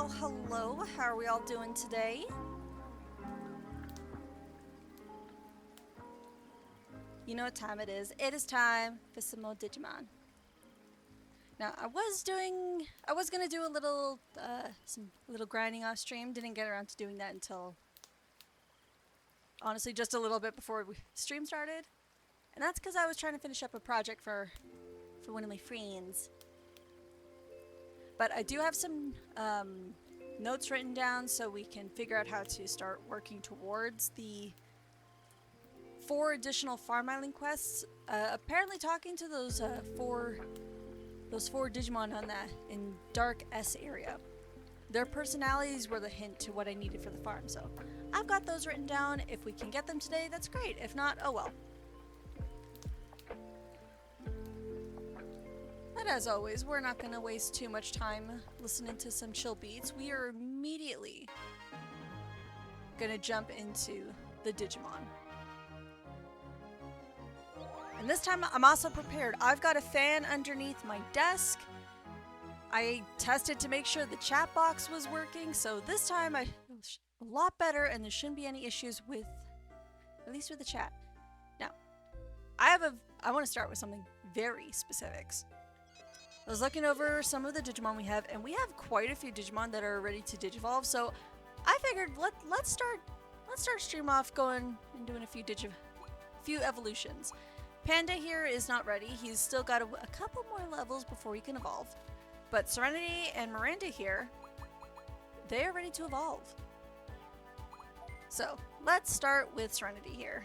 Well, hello. How are we all doing today? You know what time it is. It is time for some more Digimon. Now, I was gonna do a little grinding off stream. Didn't get around to doing that until, honestly, just a little bit before stream started. And that's because I was trying to finish up a project for one of my friends. But I do have some notes written down so we can figure out how to start working towards the 4 additional farm island quests. Apparently, talking to those four Digimon on that in Dark S area, their personalities were the hint to what I needed for the farm. So I've got those written down. If we can get them today, that's great. If not, oh well. But as always, we're not going to waste too much time listening to some chill beats. We are immediately going to jump into the Digimon. And this time I'm also prepared. I've got a fan underneath my desk. I tested to make sure the chat box was working, so this time I feel a lot better and there shouldn't be any issues with, at least with the chat. Now, I want to start with something very specifics. I was looking over some of the Digimon we have, and we have quite a few Digimon that are ready to Digivolve, so I figured let's start stream off going and doing a few evolutions. Panda here is not ready. He's still got a couple more levels before he can evolve. But Serenity and Miranda here, they are ready to evolve. So let's start with Serenity here.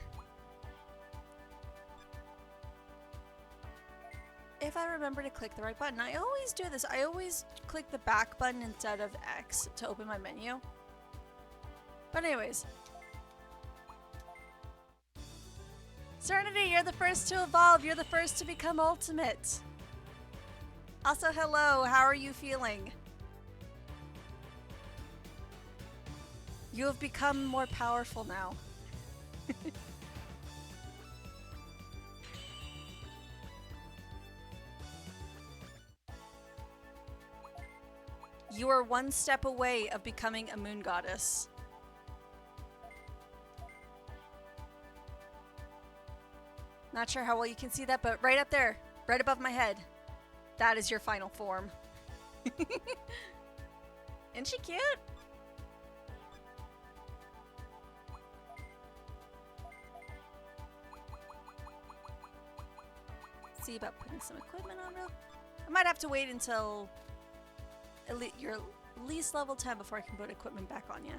If I remember to click the right button, I always do this. I always click the back button instead of X to open my menu. But anyways. Serenity, you're the first to evolve. You're the first to become ultimate. Also, hello. How are you feeling? You have become more powerful now. You are one step away of becoming a moon goddess. Not sure how well you can see that, but right up there, right above my head, that is your final form. Isn't she cute? See about putting some equipment on real. I might have to wait until you're at least level 10 before I can put equipment back on you.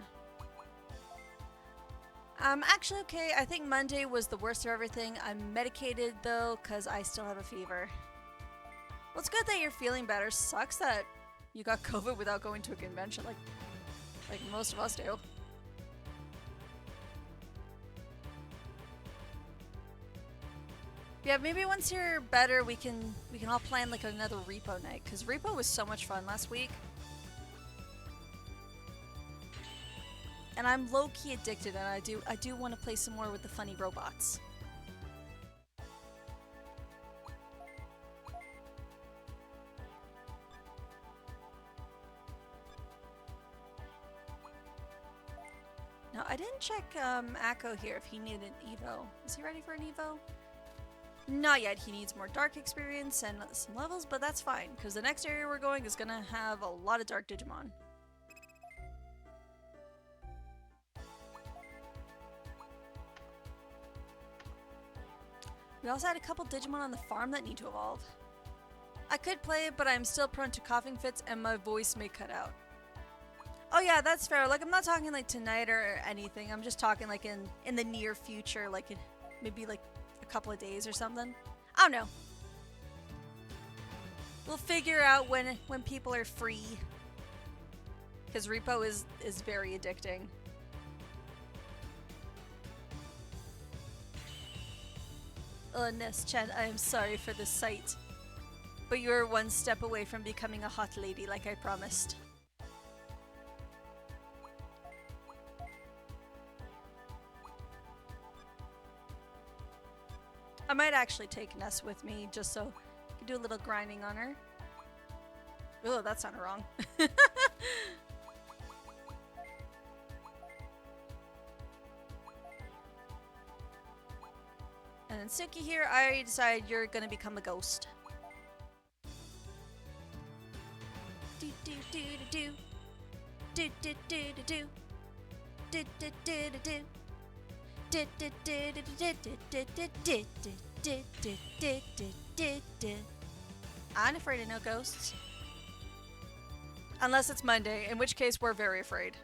Actually, okay, I think Monday was the worst of everything. I'm medicated, though, because I still have a fever. Well, it's good that you're feeling better. Sucks that you got COVID without going to a convention like most of us do. Yeah, maybe once you're better, we can all plan like another repo night, because repo was so much fun last week. And I'm low-key addicted, and I do want to play some more with the funny robots. Now, I didn't check Akko here if he needed an Evo. Is he ready for an Evo? Not yet. He needs more dark experience and some levels, but that's fine, because the next area we're going is going to have a lot of dark Digimon. We also had a couple Digimon on the farm that need to evolve. I could play it, but I'm still prone to coughing fits and my voice may cut out. Oh yeah, that's fair. Like, I'm not talking like tonight or anything. I'm just talking like in the near future, like in maybe like a couple of days or something. I don't know. We'll figure out when people are free. Because repo is very addicting. Ness-chan, I am sorry for the sight. But you are one step away from becoming a hot lady like I promised. I might actually take Ness with me just so I can do a little grinding on her. Oh, that sounded wrong. And then Suki here, I decide you're gonna become a ghost. Do do do do do do do do do do do do do. I'm afraid of no ghosts. Unless it's Monday, in which case we're very afraid.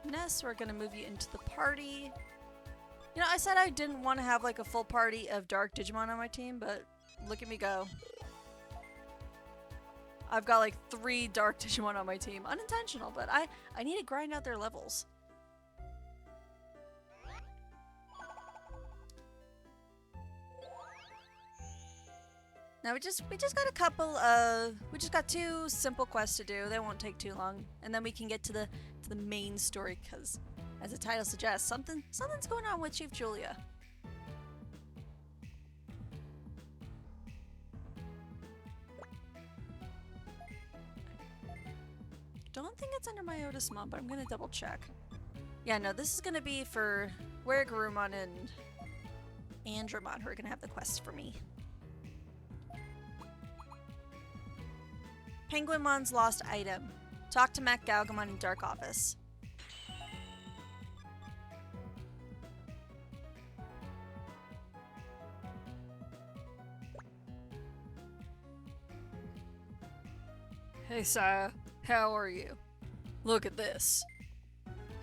Ness, we're gonna move you into the party. You know, I said I didn't want to have like a full party of dark Digimon on my team, but look at me go. I've got like 3 dark Digimon on my team. Unintentional, but I need to grind out their levels. Now we just got a couple of, we just got 2 simple quests to do. They won't take too long, and then we can get to the main story, because as the title suggests, something's going on with Chief Julia. Don't think it's under my Otis Mom, but I'm gonna double check. Yeah, no, this is gonna be for Weregarumon and Andromon who are gonna have the quests for me. Penguinmon's lost item. Talk to Mac Galgamon in Dark Office. Hey, Saya. How are you? Look at this.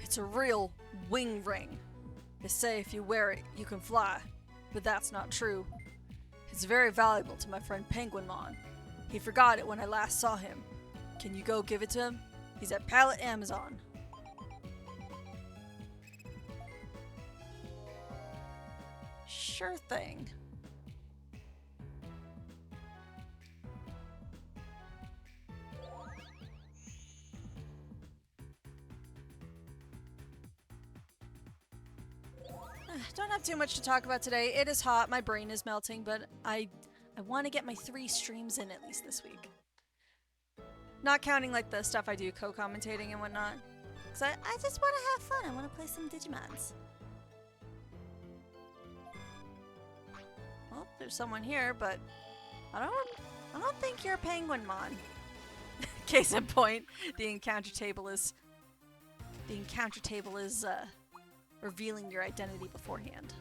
It's a real wing ring. They say if you wear it, you can fly, but that's not true. It's very valuable to my friend Penguinmon. He forgot it when I last saw him. Can you go give it to him? He's at Pallet Amazon. Sure thing. Don't have too much to talk about today. It is hot, my brain is melting, but I want to get my 3 streams in at least this week. Not counting like the stuff I do co-commentating and whatnot. Because I just want to have fun. I want to play some Digimons. Well, there's someone here, but I don't think you're Penguinmon. Case in point, the encounter table is revealing your identity beforehand.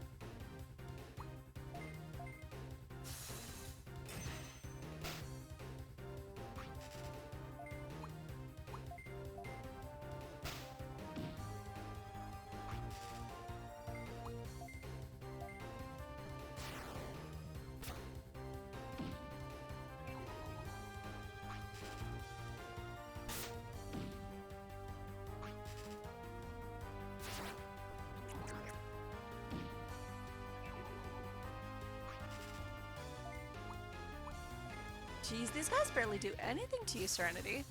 Jeez, these guys barely do anything to you, Serenity.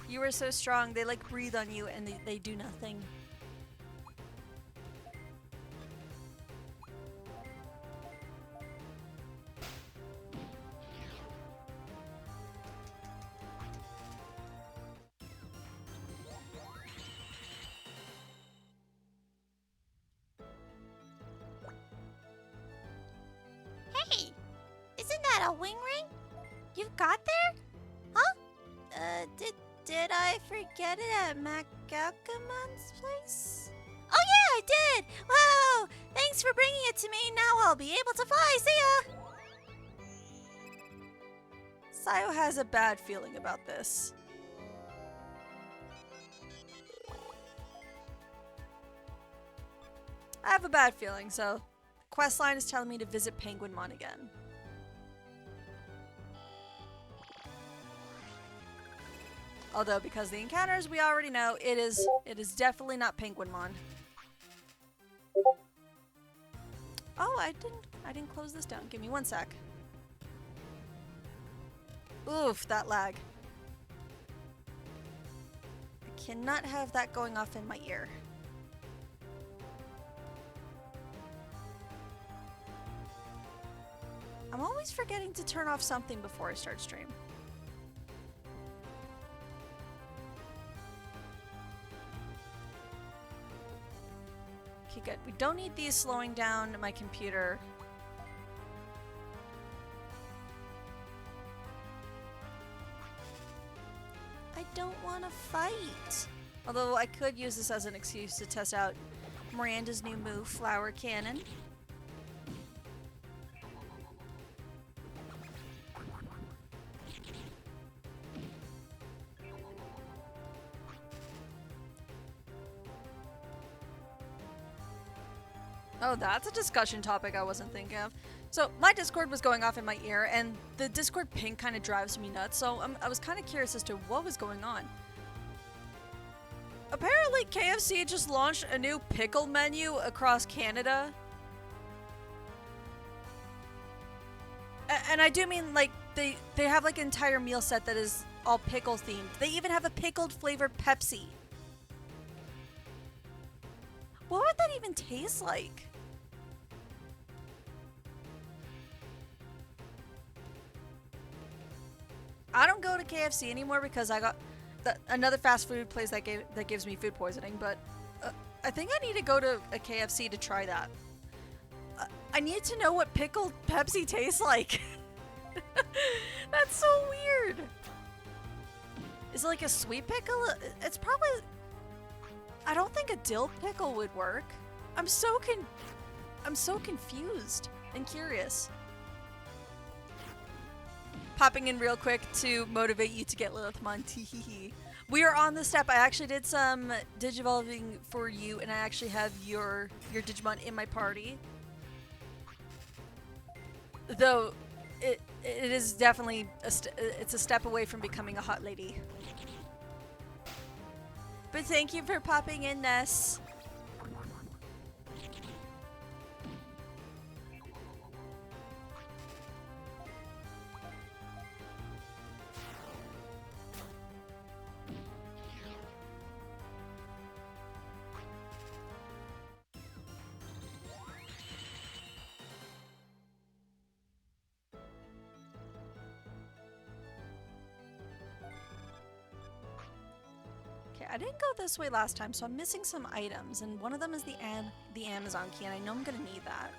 You are so strong, they like breathe on you and they do nothing. A wing ring? You've got there? Huh? Did I forget it at Mac Galgamon's place? Oh yeah, I did! Wow! Thanks for bringing it to me. Now I'll be able to fly. See ya! Sayo has a bad feeling about this. I have a bad feeling, so the questline is telling me to visit Penguinmon again. Although, because the encounters we already know, it is definitely not Penguinmon. Oh, I didn't close this down. Give me 1 sec. Oof, that lag. I cannot have that going off in my ear. I'm always forgetting to turn off something before I start stream. Okay, good. We don't need these slowing down my computer. I don't want to fight. Although I could use this as an excuse to test out Miranda's new move, Flower Cannon. Oh, that's a discussion topic I wasn't thinking of. So my Discord was going off in my ear, and the Discord ping kind of drives me nuts, so I was kind of curious as to what was going on. Apparently KFC just launched a new pickle menu across Canada. And I do mean, like, they have like an entire meal set that is all pickle themed. They even have a pickled flavored Pepsi. What would that even taste like? I don't go to KFC anymore because I got another fast food place that gives me food poisoning, but I think I need to go to a KFC to try that. I need to know what pickled Pepsi tastes like. That's so weird. Is it like a sweet pickle? It's probably... I don't think a dill pickle would work. I'm so confused and curious. Popping in real quick to motivate you to get Lilithmon. We are on the step. I actually did some Digivolving for you, and I actually have your Digimon in my party. Though it is definitely it's a step away from becoming a hot lady. But thank you for popping in, Ness. I didn't go this way last time, so I'm missing some items, and one of them is the Amazon key, and I know I'm gonna need that.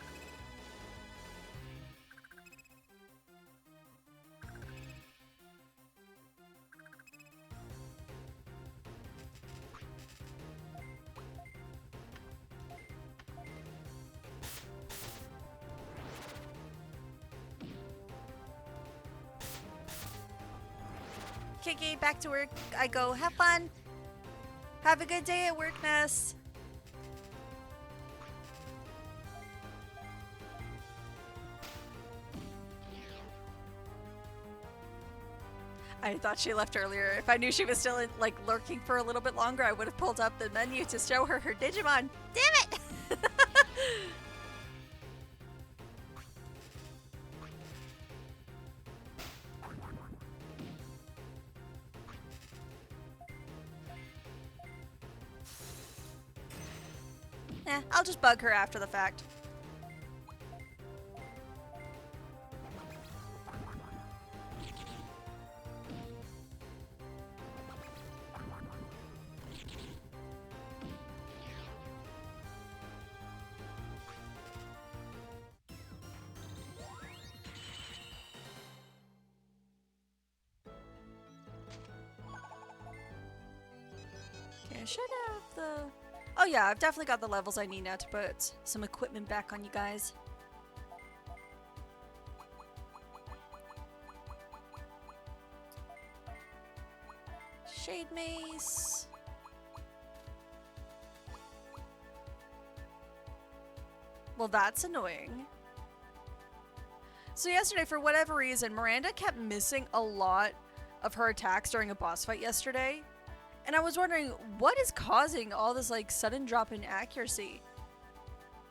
Kiki, back to work I go. Have fun! Have a good day at work, Ness. I thought she left earlier. If I knew she was still like lurking for a little bit longer, I would have pulled up the menu to show her her Digimon. Damn it! I'll just bug her after the fact. Okay, I should have the... Oh yeah, I've definitely got the levels I need now to put some equipment back on you guys. Shade Mace. Well, that's annoying. So yesterday, for whatever reason, Miranda kept missing a lot of her attacks during a boss fight yesterday. And I was wondering, what is causing all this like sudden drop in accuracy?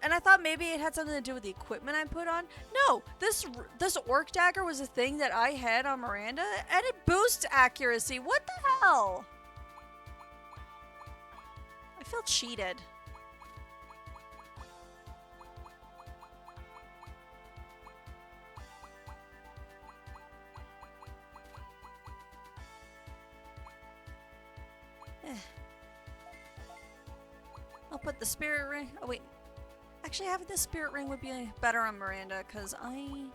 And I thought maybe it had something to do with the equipment I put on. No, this orc dagger was a thing that I had on Miranda, and it boosts accuracy. What the hell? I feel cheated. put the spirit ring. Oh wait, actually having the spirit ring would be better on Miranda because I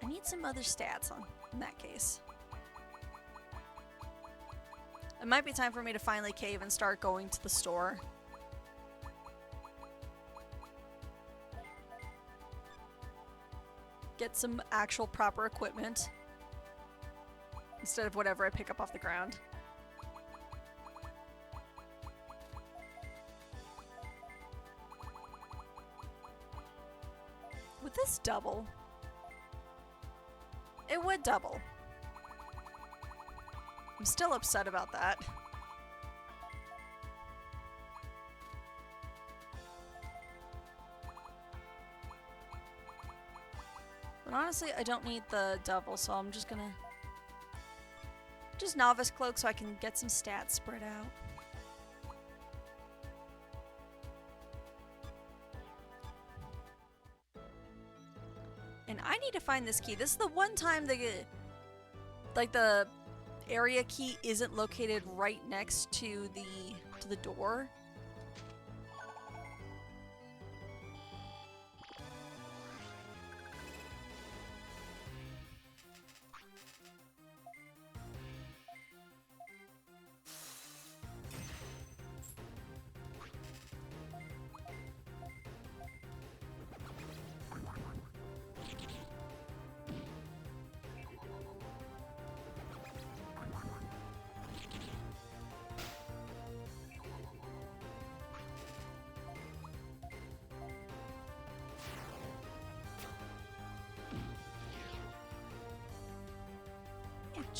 need some other stats on in that case. It might be time for me to finally cave and start going to the store. Get some actual proper equipment instead of whatever I pick up off the ground. Would this double? It would double. I'm still upset about that. But honestly, I don't need the double, so I'm just gonna... just novice cloak so I can get some stats spread out. And I need to find this key. This is the one time the area key isn't located right next to the door.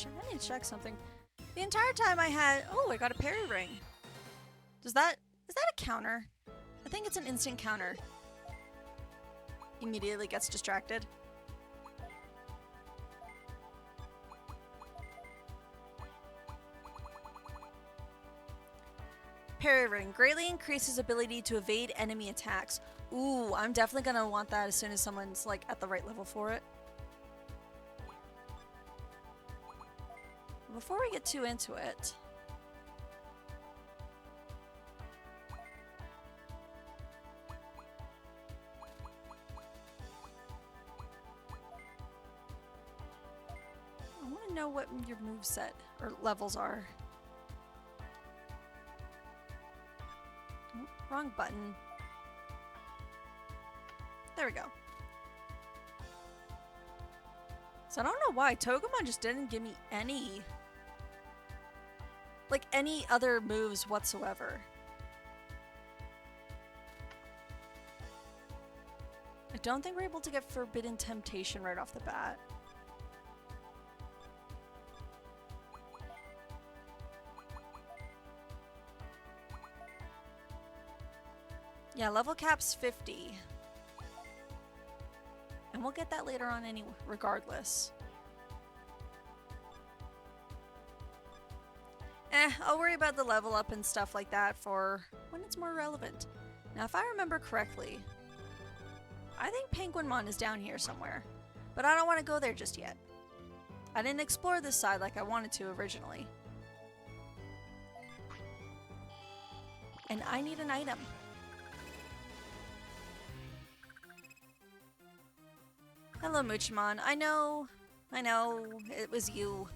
I need to check something. The entire time I had... oh, I got a parry ring. Is that a counter? I think it's an instant counter. Immediately gets distracted. Parry ring. Greatly increases ability to evade enemy attacks. Ooh, I'm definitely gonna want that as soon as someone's like at the right level for it. Before we get too into it, I want to know what your moveset or levels are. Oh, wrong button. There we go. So I don't know why Togemon just didn't give me any other moves whatsoever. I don't think we're able to get Forbidden Temptation right off the bat. Yeah, level cap's 50. And we'll get that later on regardless. I'll worry about the level up and stuff like that for when it's more relevant. Now, if I remember correctly, I think Penguinmon is down here somewhere, but I don't want to go there just yet. I didn't explore this side like I wanted to originally. And I need an item. Hello, Muchimon. I know, it was you.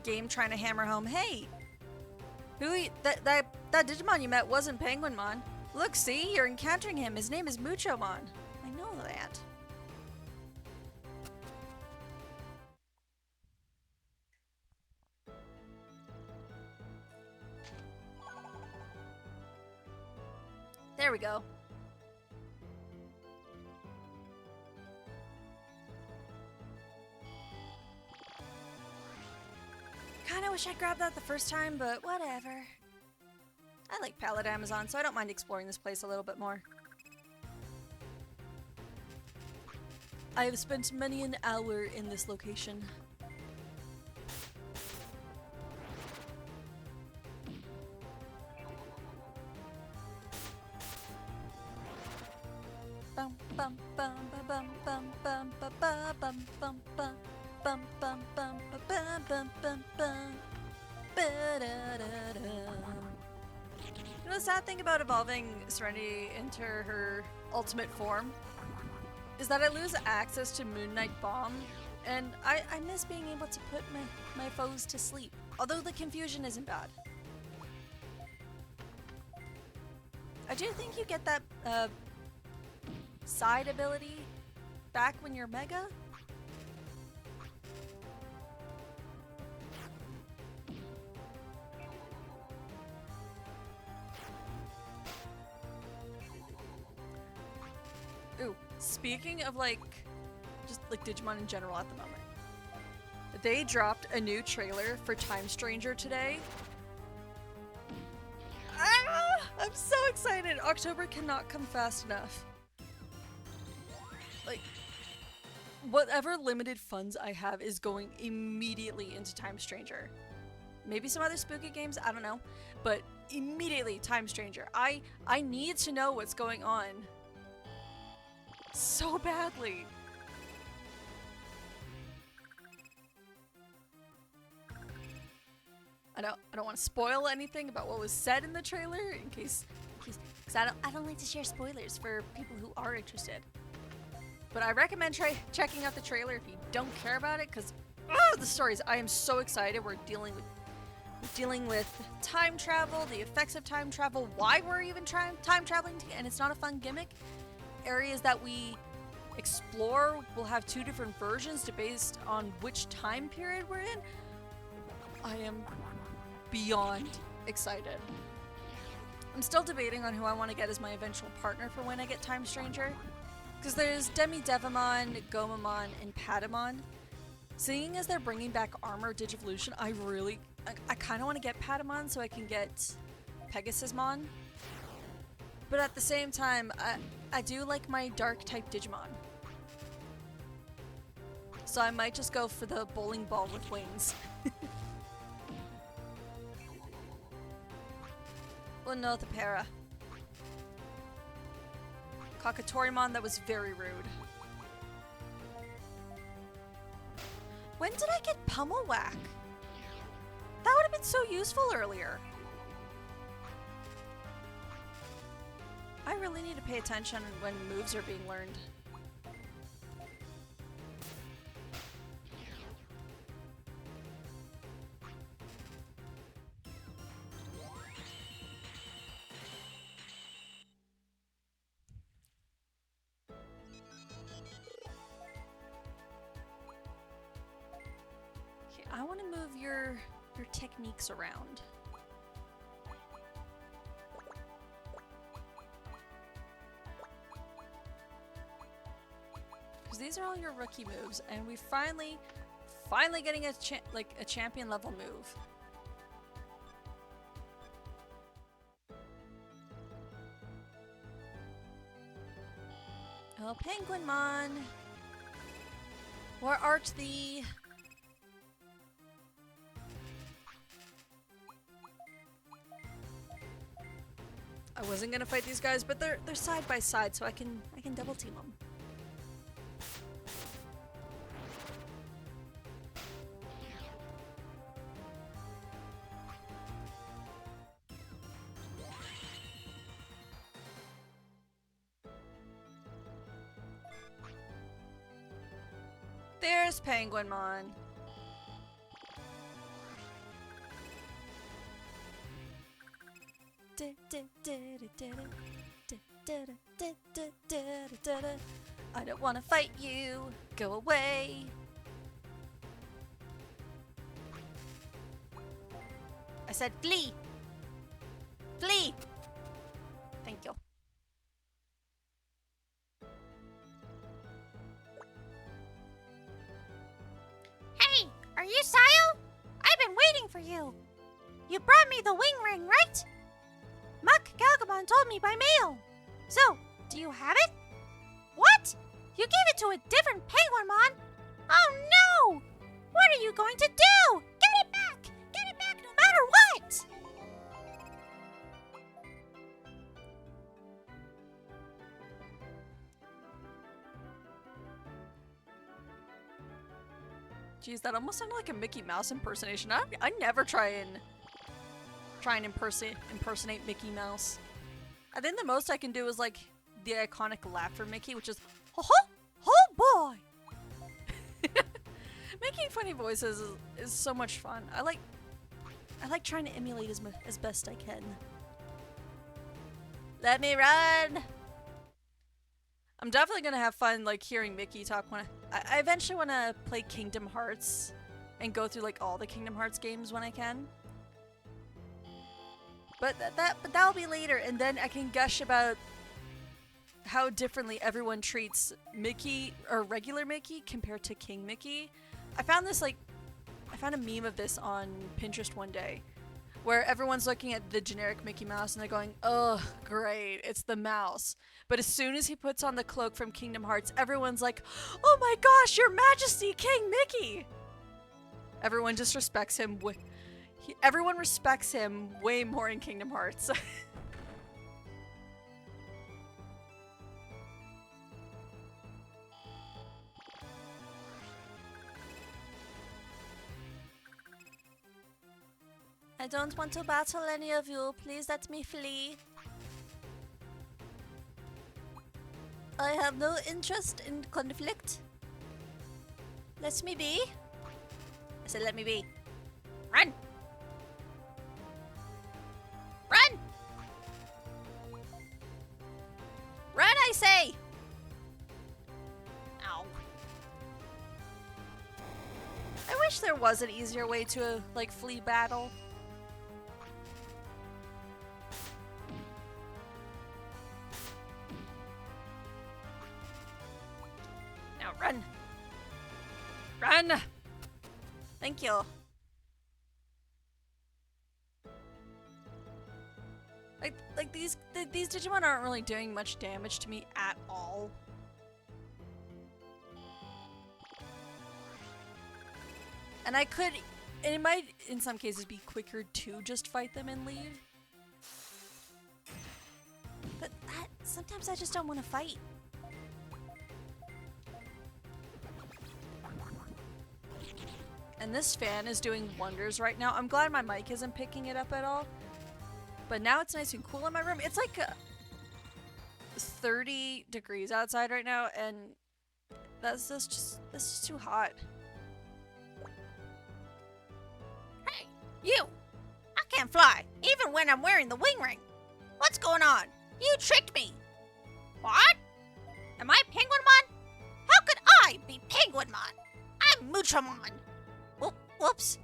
Game trying to hammer home, hey, that Digimon you met wasn't Penguinmon. Look, see, you're encountering him. His name is Muchomon. I know that. There we go. Kinda wish I grabbed that the first time, but whatever. I like Palette Amazon, so I don't mind exploring this place a little bit more. I have spent many an hour in this location. Bum bum bum bum bum bum bum bum bum bum bum. Bum bum bum ba bum bum bum bum. Ba-da-da-da. You know the sad thing about evolving Serenity into her ultimate form is that I lose access to Moon Knight Bomb, and I miss being able to put my foes to sleep. Although the confusion isn't bad. I do think you get that side ability back when you're Mega. Ooh, speaking of just like Digimon in general at the moment. They dropped a new trailer for Time Stranger today. Ah, I'm so excited! October cannot come fast enough. Like, whatever limited funds I have is going immediately into Time Stranger. Maybe some other spooky games, I don't know. But immediately Time Stranger. I need to know what's going on. So badly. I don't want to spoil anything about what was said in the trailer in case because I don't like to share spoilers for people who are interested. But I recommend checking out the trailer if you don't care about it because the stories. I am so excited. We're dealing with time travel, the effects of time travel, why we're even time traveling, and it's not a fun gimmick. Areas that we explore will have two different versions based on which time period we're in. I am beyond excited. I'm still debating on who I want to get as my eventual partner for when I get Time Stranger. Because there's Demi-Devimon, Gomamon, and Patamon. Seeing as they're bringing back Armor Digivolution, I kind of want to get Patamon so I can get Pegasusmon. But at the same time, I do like my Dark type Digimon. So I might just go for the bowling ball with wings. Oh no, the para. Kakatorimon, that was very rude. When did I get Pummel Whack? That would have been so useful earlier. I really need to pay attention when moves are being learned. I want to move your techniques around. Because these are all your rookie moves, and we finally getting a champion level move. Oh, Penguinmon! Where art thee? I wasn't gonna fight these guys, but they're side by side, so I can double team them. There's Penguinmon. I don't want to fight you. Go away. I said flee. Flee. Thank you. Hey, are you Sayo? I've been waiting for you. You brought me the wing ring, right? Muck Galgamon told me by mail. So, do you have it? What? You gave it to a different Penguinmon? Oh no! What are you going to do? Get it back! Get it back no matter what! Geez, that almost sounded like a Mickey Mouse impersonation. I never try and impersonate Mickey Mouse. I think the most I can do is like the iconic laugh for Mickey, which is ho ho ho boy. Making funny voices is so much fun. I like trying to emulate as best I can. Let me run. I'm definitely gonna have fun like hearing Mickey talk when I eventually want to play Kingdom Hearts and go through like all the Kingdom Hearts games when I can. But that'll be later, and then I can gush about how differently everyone treats Mickey or regular Mickey compared to King Mickey. I found a meme of this on Pinterest one day, where everyone's looking at the generic Mickey Mouse and they're going, "Oh, great, it's the mouse." But as soon as he puts on the cloak from Kingdom Hearts, everyone's like, "Oh my gosh, Your Majesty, King Mickey!" Everyone just respects him. Everyone respects him way more in Kingdom Hearts. I don't want to battle any of you. Please let me flee. I have no interest in conflict. Let me be. I said let me be. Run! Run! Run, I say! Ow. I wish there was an easier way to like flee battle. Now run! Run! Thank you. Like these Digimon aren't really doing much damage to me at all. And it might in some cases be quicker to just fight them and leave. But sometimes I just don't want to fight. And this fan is doing wonders right now. I'm glad my mic isn't picking it up at all. But now it's nice and cool in my room. It's like 30 degrees outside right now, and that's just too hot. Hey, you! I can't fly, even when I'm wearing the wing ring. What's going on? You tricked me. What? Am I Penguinmon? How could I be Penguinmon? I'm Muchamon. Whoops.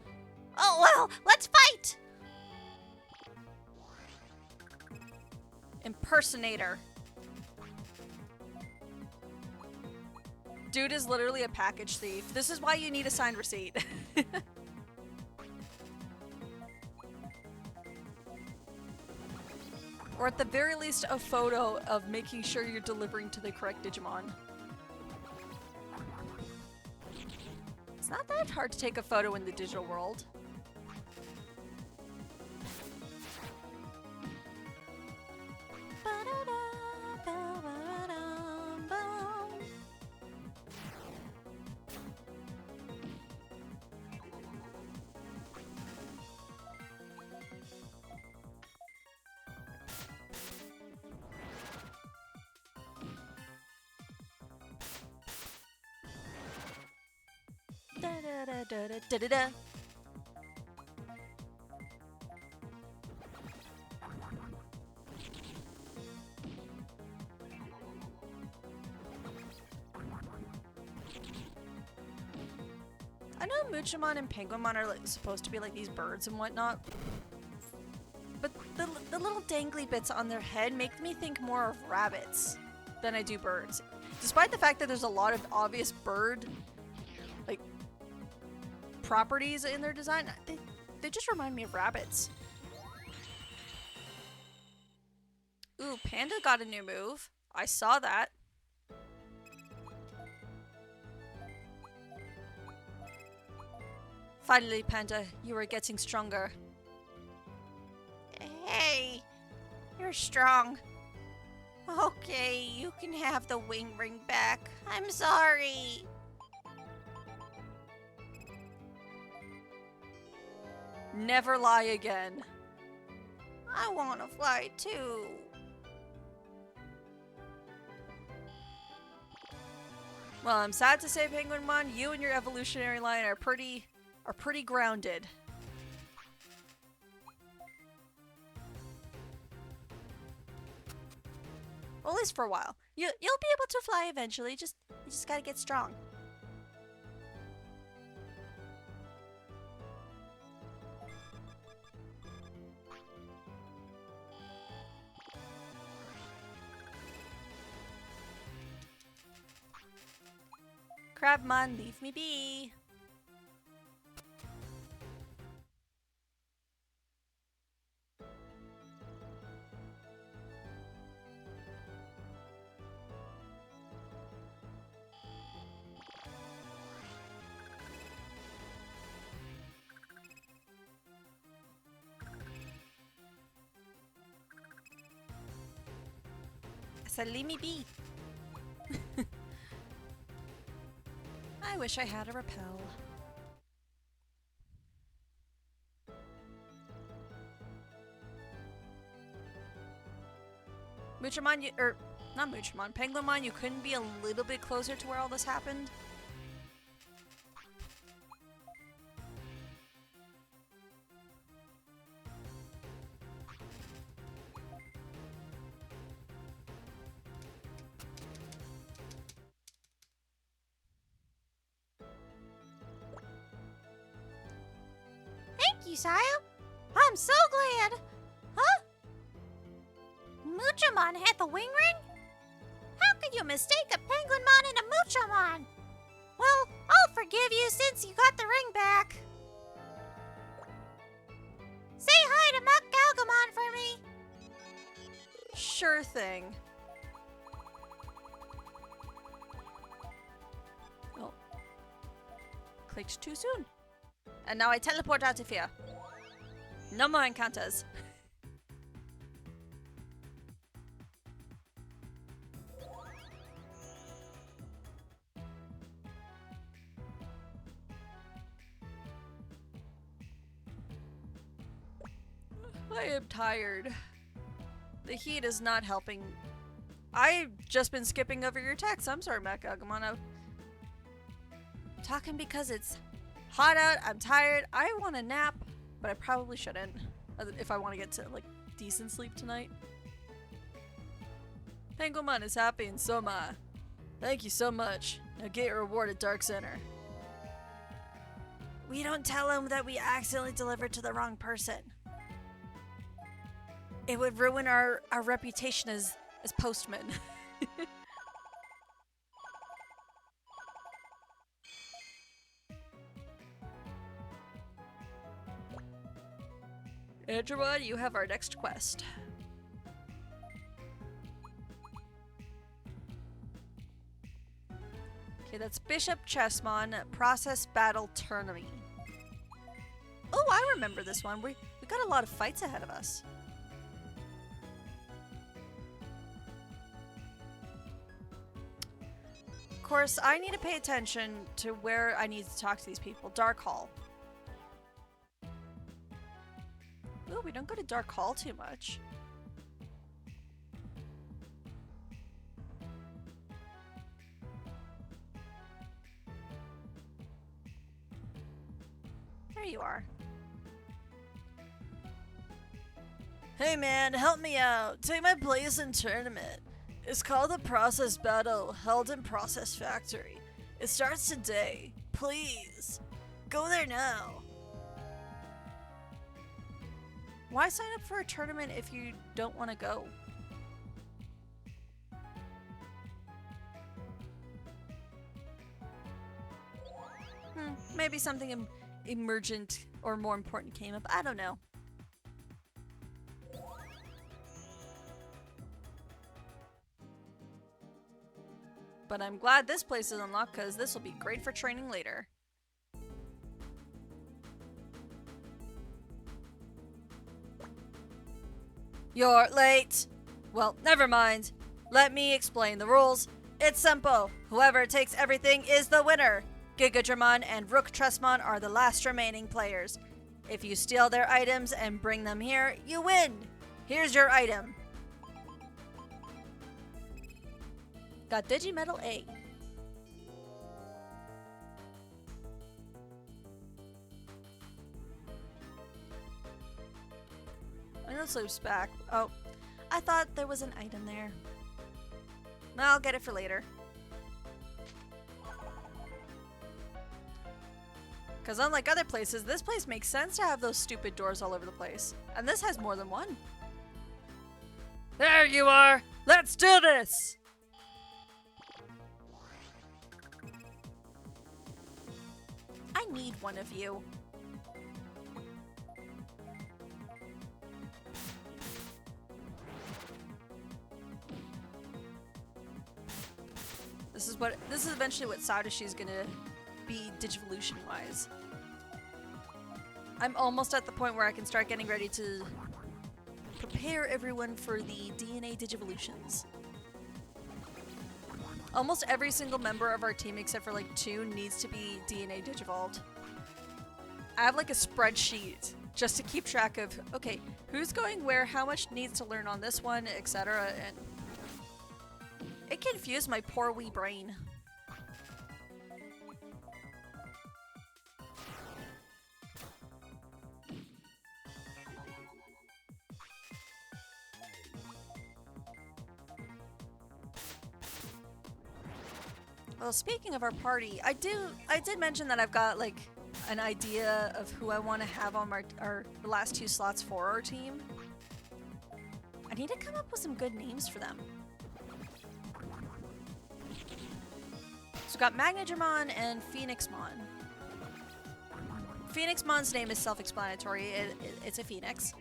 Oh well, let's fight. Impersonator. Dude is literally a package thief. This is why you need a signed receipt. Or at the very least, a photo of making sure you're delivering to the correct Digimon. It's not that hard to take a photo in the digital world. Da-da-da-da-da-da-da. I know Muchamon and Penguinmon are like, supposed to be like these birds and whatnot, but the little dangly bits on their head make me think more of rabbits than I do birds. Despite the fact that there's a lot of obvious bird like properties in their design, they just remind me of rabbits. Ooh, Panda got a new move. I saw that. Finally, Panda, you are getting stronger. Hey, you're strong. Okay, you can have the wing ring back. I'm sorry. Never lie again. I want to fly too. Well, I'm sad to say, Penguinmon, you and your evolutionary line are pretty grounded. Well, at least for a while. You'll be able to fly eventually. You just gotta get strong. Crabmon, leave me be. I said leave me be. I wish I had a repel. Muchamon, not Muchamon, Penguinmon, you couldn't be a little bit closer to where all this happened? Thank you, Sire. I'm so glad. Huh? Muchamon had the wing ring? How could you mistake a Penguinmon and a Muchamon? Well, I'll forgive you since you got the ring back. Say hi to Galgamon for me. Sure thing. Oh. Clicked too soon. And now I teleport out of here. No more encounters. I am tired. The heat is not helping. I've just been skipping over your text. I'm sorry, Galgamon. I'm talking because it's hot out. I'm tired. I want a nap, but I probably shouldn't if I want to get to like decent sleep tonight. Penguinmon is happy and so am I. Thank you so much. Now get your reward at Dark Center. We don't tell him that we accidentally delivered to the wrong person. It would ruin our reputation as postmen. Andromeda, you have our next quest. Okay, that's Bishop Chessmon, Process Battle Tournament. Oh, I remember this one. We got a lot of fights ahead of us. Of course, I need to pay attention to where I need to talk to these people. Dark Hall. Ooh, we don't go to Dark Hall too much. There you are. Hey man, help me out. Take my place in tournament. It's called the Process Battle, held in Process Factory. It starts today. Please. Go there now. Why sign up for a tournament if you don't want to go? Maybe something emergent or more important came up. I don't know. But I'm glad this place is unlocked because this will be great for training later. You're late. Well, never mind. Let me explain the rules. It's simple. Whoever takes everything is the winner. Gigadramon and Rook Tressmon are the last remaining players. If you steal their items and bring them here, you win. Here's your item. Got Digimedal A. I know Sloop's back. Oh, I thought there was an item there. I'll get it for later. Because unlike other places, this place makes sense to have those stupid doors all over the place. And this has more than one. There you are! Let's do this! I need one of you. This is eventually what Sadoshi's gonna be Digivolution wise. I'm almost at the point where I can start getting ready to prepare everyone for the DNA Digivolutions. Almost every single member of our team except for like 2 needs to be DNA Digivolved. I have like a spreadsheet just to keep track of, okay, who's going where, how much needs to learn on this one, etc. And it confused my poor wee brain. Well, speaking of our party, I did mention that I've got like an idea of who I want to have on the last 2 slots for our team. I need to come up with some good names for them. So we've got Magnadramon and Phoenixmon. Phoenixmon's name is self-explanatory. It's a phoenix.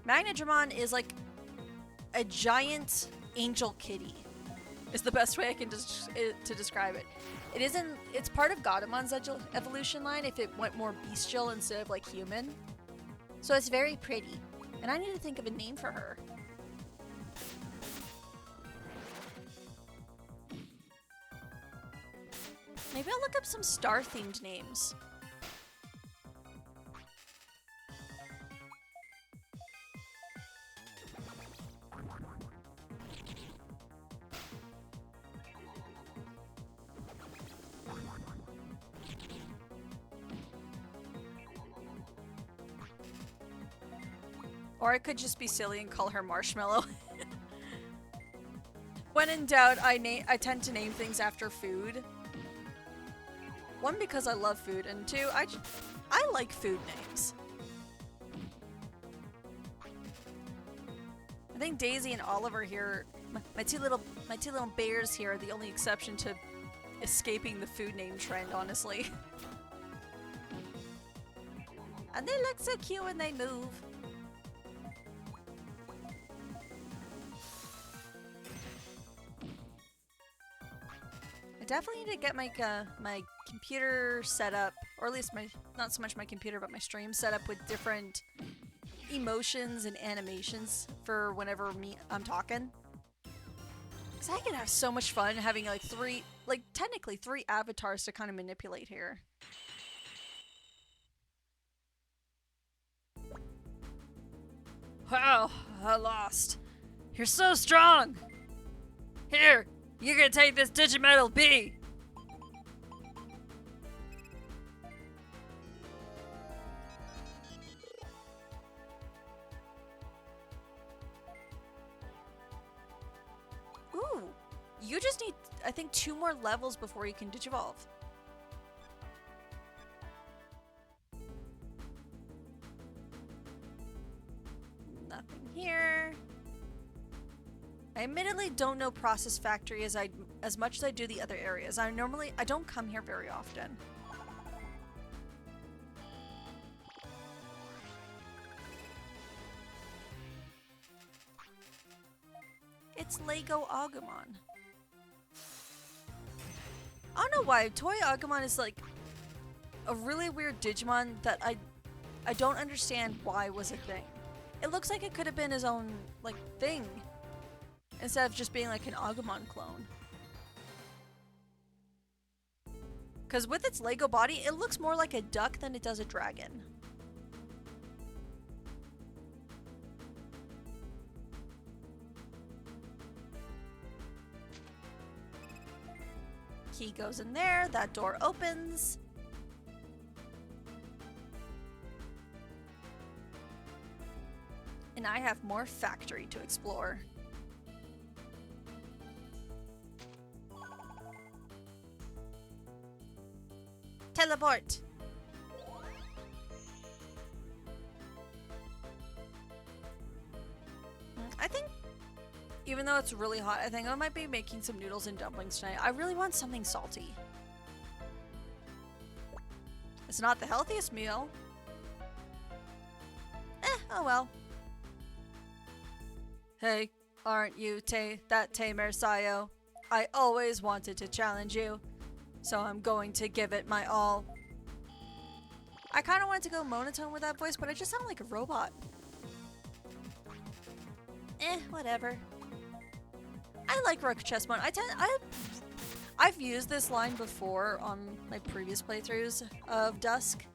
Magnadramon is like a giant angel kitty. Is the best way I can to describe it. It's part of Gaudamon's evolution line if it went more bestial instead of like human. So it's very pretty. And I need to think of a name for her. Maybe I'll look up some star-themed names. Or I could just be silly and call her Marshmallow. When in doubt, I tend to name things after food. 1, because I love food, and 2, I like food names. I think Daisy and Oliver here, my two little bears here, are the only exception to escaping the food name trend, honestly. And they look so cute when they move. I definitely need to get my computer set up, or at least not so much my computer, but my stream set up with different emotions and animations for whenever I'm talking. Because I can have so much fun having like technically three avatars to kind of manipulate here. Wow, I lost. You're so strong! Here! You can take this Digimedal B! Ooh! You just need, I think, 2 more levels before you can Digivolve. Nothing here. I admittedly don't know Process Factory as much as I do the other areas. I don't come here very often. It's Lego Agumon. I don't know why. Toy Agumon is like a really weird Digimon that I don't understand why was a thing. It looks like it could have been his own like thing, instead of just being like an Agumon clone. Because with its Lego body, it looks more like a duck than it does a dragon. Key goes in there, that door opens. And I have more factory to explore. Teleport! I think, even though it's really hot, I think I might be making some noodles and dumplings tonight. I really want something salty. It's not the healthiest meal. Oh well. Hey, aren't you that tamer, Sayo? I always wanted to challenge you, so I'm going to give it my all. I kind of wanted to go monotone with that voice, but I just sound like a robot. Whatever. I like Rook Chessmon. I've used this line before on my previous playthroughs of Dusk.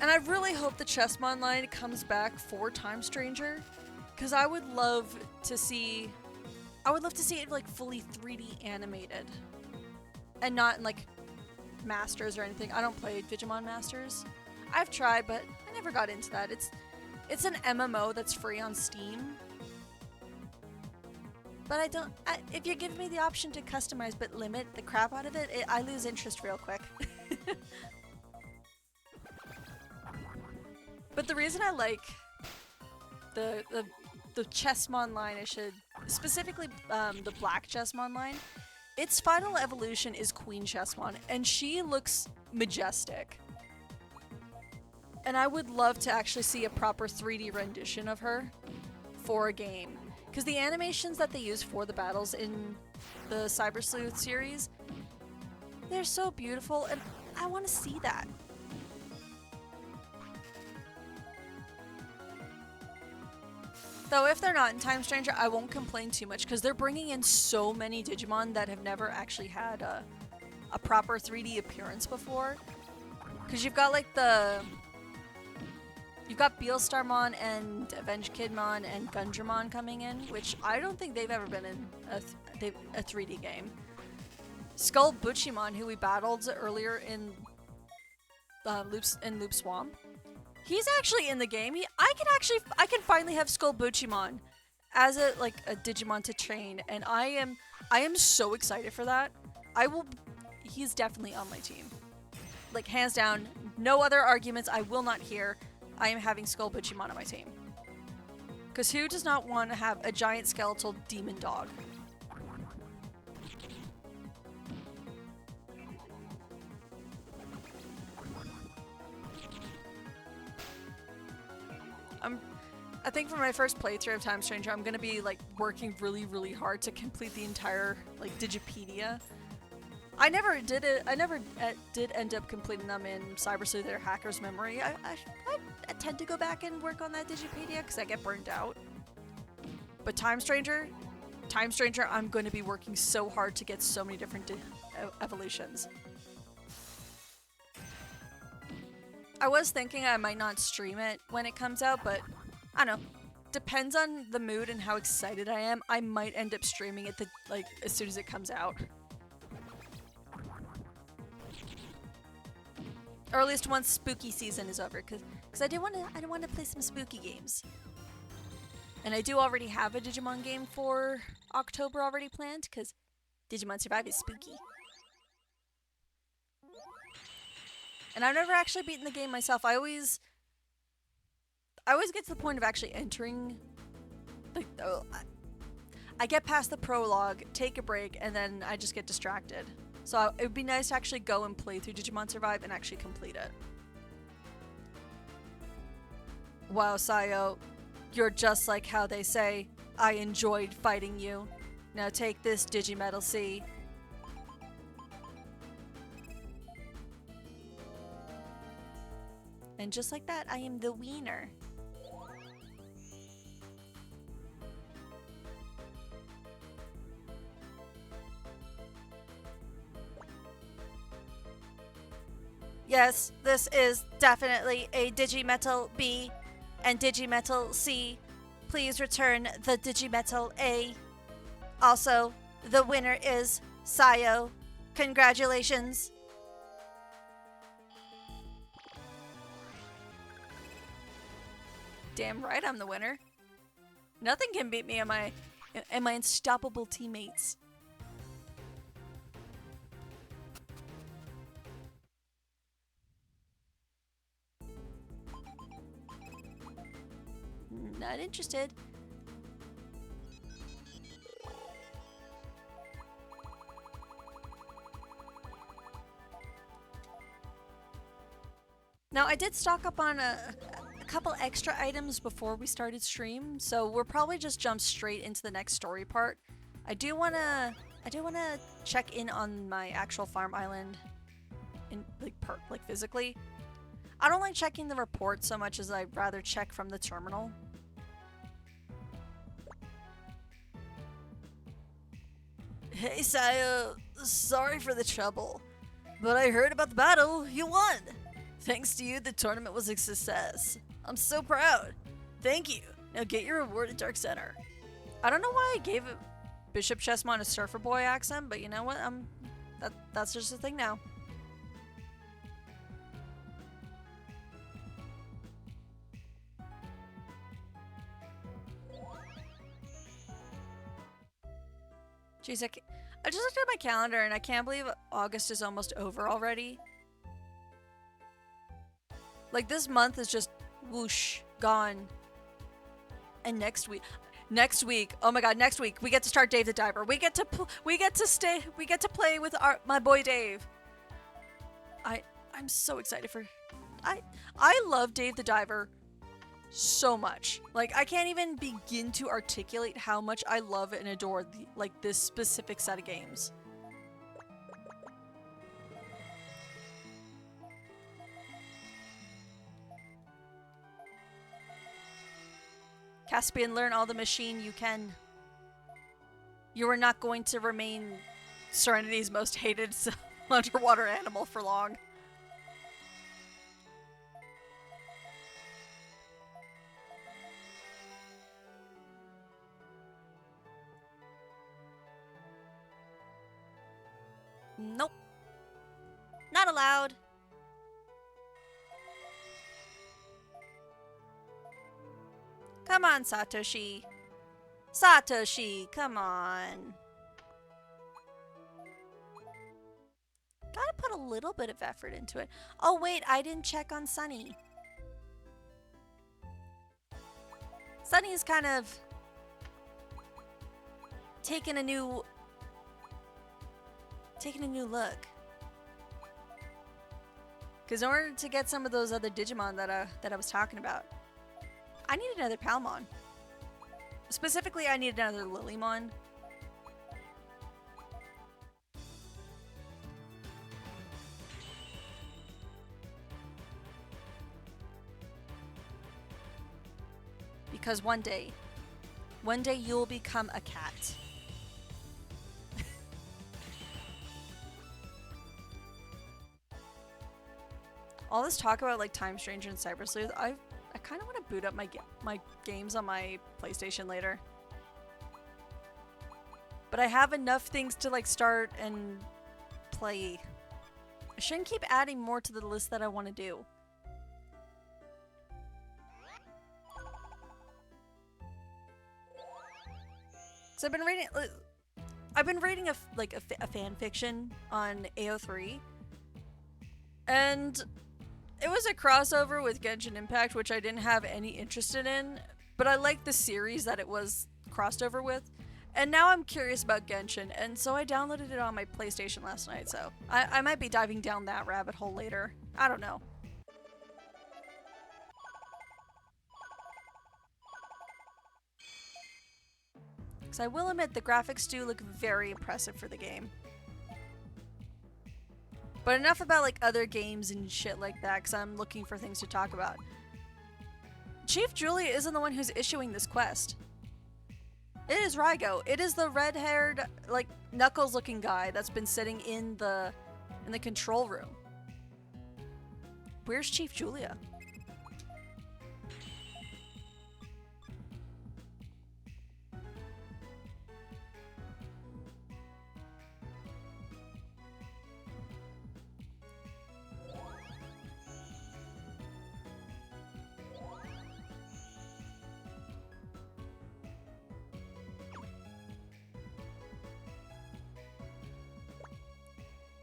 And I really hope the Chessmon line comes back for Time Stranger. Because I would love to see it like fully 3D animated. And not in like Masters or anything. I don't play Digimon Masters. I've tried, but I never got into that. It's an MMO that's free on Steam. But if you give me the option to customize but limit the crap out of it, I lose interest real quick. But the reason I like the Chessmon line, specifically the Black Chessmon line, its final evolution is Queen Chessmon, and she looks majestic. And I would love to actually see a proper 3D rendition of her for a game. Because the animations that they use for the battles in the Cyber Sleuth series, they're so beautiful, and I want to see that. Though if they're not in Time Stranger, I won't complain too much, because they're bringing in so many Digimon that have never actually had a proper 3D appearance before. Because you've got like you've got Beelstarmon and Avenged Kidmon and Gundramon coming in, which I don't think they've ever been in a 3D game. Skull Butchimon, who we battled earlier in Loop Swamp, he's actually in the game. I can finally have Skull Butchimon as a Digimon to train, and I am so excited for that. He's definitely on my team. Like, hands down, no other arguments I will not hear. I am having Skull Butchimon on my team. Because who does not want to have a giant skeletal demon dog? I think for my first playthrough of Time Stranger, I'm going to be like working really, really hard to complete the entire like Digipedia. I never did end up completing them in Cyber Sleuth or Hacker's Memory. I tend to go back and work on that Digipedia because I get burned out. But Time Stranger, I'm going to be working so hard to get so many different evolutions. I was thinking I might not stream it when it comes out, but I don't know. Depends on the mood and how excited I am. I might end up streaming it as soon as it comes out. Or at least once spooky season is over, because I want to play some spooky games. And I do already have a Digimon game for October already planned, because Digimon Survive is spooky. And I've never actually beaten the game myself. I always get to the point of actually entering. I get past the prologue, take a break, and then I just get distracted. So it would be nice to actually go and play through Digimon Survive and actually complete it. Wow, Sayo, you're just like how they say, I enjoyed fighting you. Now take this Digimetal C. And just like that, I am the wiener. Yes, this is definitely a Digimetal B and Digimetal C. Please return the Digimetal A. Also, the winner is Sayo, congratulations. Damn right I'm the winner. Nothing can beat me and my unstoppable teammates. Not interested. Now, I did stock up on a couple extra items before we started stream, so we'll probably just jump straight into the next story part. I do wanna check in on my actual farm island, in like physically. I don't like checking the report so much as I'd rather check from the terminal. Hey Sayo, sorry for the trouble, but I heard about the battle. You won! Thanks to you, the tournament was a success. I'm so proud. Thank you. Now get your reward at Dark Center. I don't know why I gave Bishop Chessmon a surfer boy accent, but you know what? That's just a thing now. Jeez, I just looked at my calendar and I can't believe August is almost over already. Like, this month is just whoosh, gone. And next week, oh my god, next week we get to start Dave the Diver. We get to play with my boy Dave. I'm so excited for I love Dave the Diver so much. Like, I can't even begin to articulate how much I love and adore this specific set of games. Caspian, learn all the machine you can. You are not going to remain Serenity's most hated underwater animal for long. Nope. Not allowed. Come on, Satoshi. Satoshi, come on. Gotta put a little bit of effort into it. Oh wait, I didn't check on Sunny. Sunny's kind of taking a new look. Because in order to get some of those other Digimon that I was talking about, I need another Palmon. Specifically, I need another Lilymon. Because one day you'll become a cat. All this talk about like Time Stranger and Cyber Sleuth, I kind of want to boot up my games on my PlayStation later. But I have enough things to like start and play. I shouldn't keep adding more to the list that I want to do. So I've been reading a fan fiction on AO3, and it was a crossover with Genshin Impact, which I didn't have any interest in, but I liked the series that it was crossed over with. And now I'm curious about Genshin, and so I downloaded it on my PlayStation last night, so I might be diving down that rabbit hole later. I don't know. Because I will admit, the graphics do look very impressive for the game. But enough about like other games and shit like that, because I'm looking for things to talk about. Chief Julia isn't the one who's issuing this quest. It is Raigo. It is the red-haired, like, Knuckles-looking guy that's been sitting in the control room. Where's Chief Julia?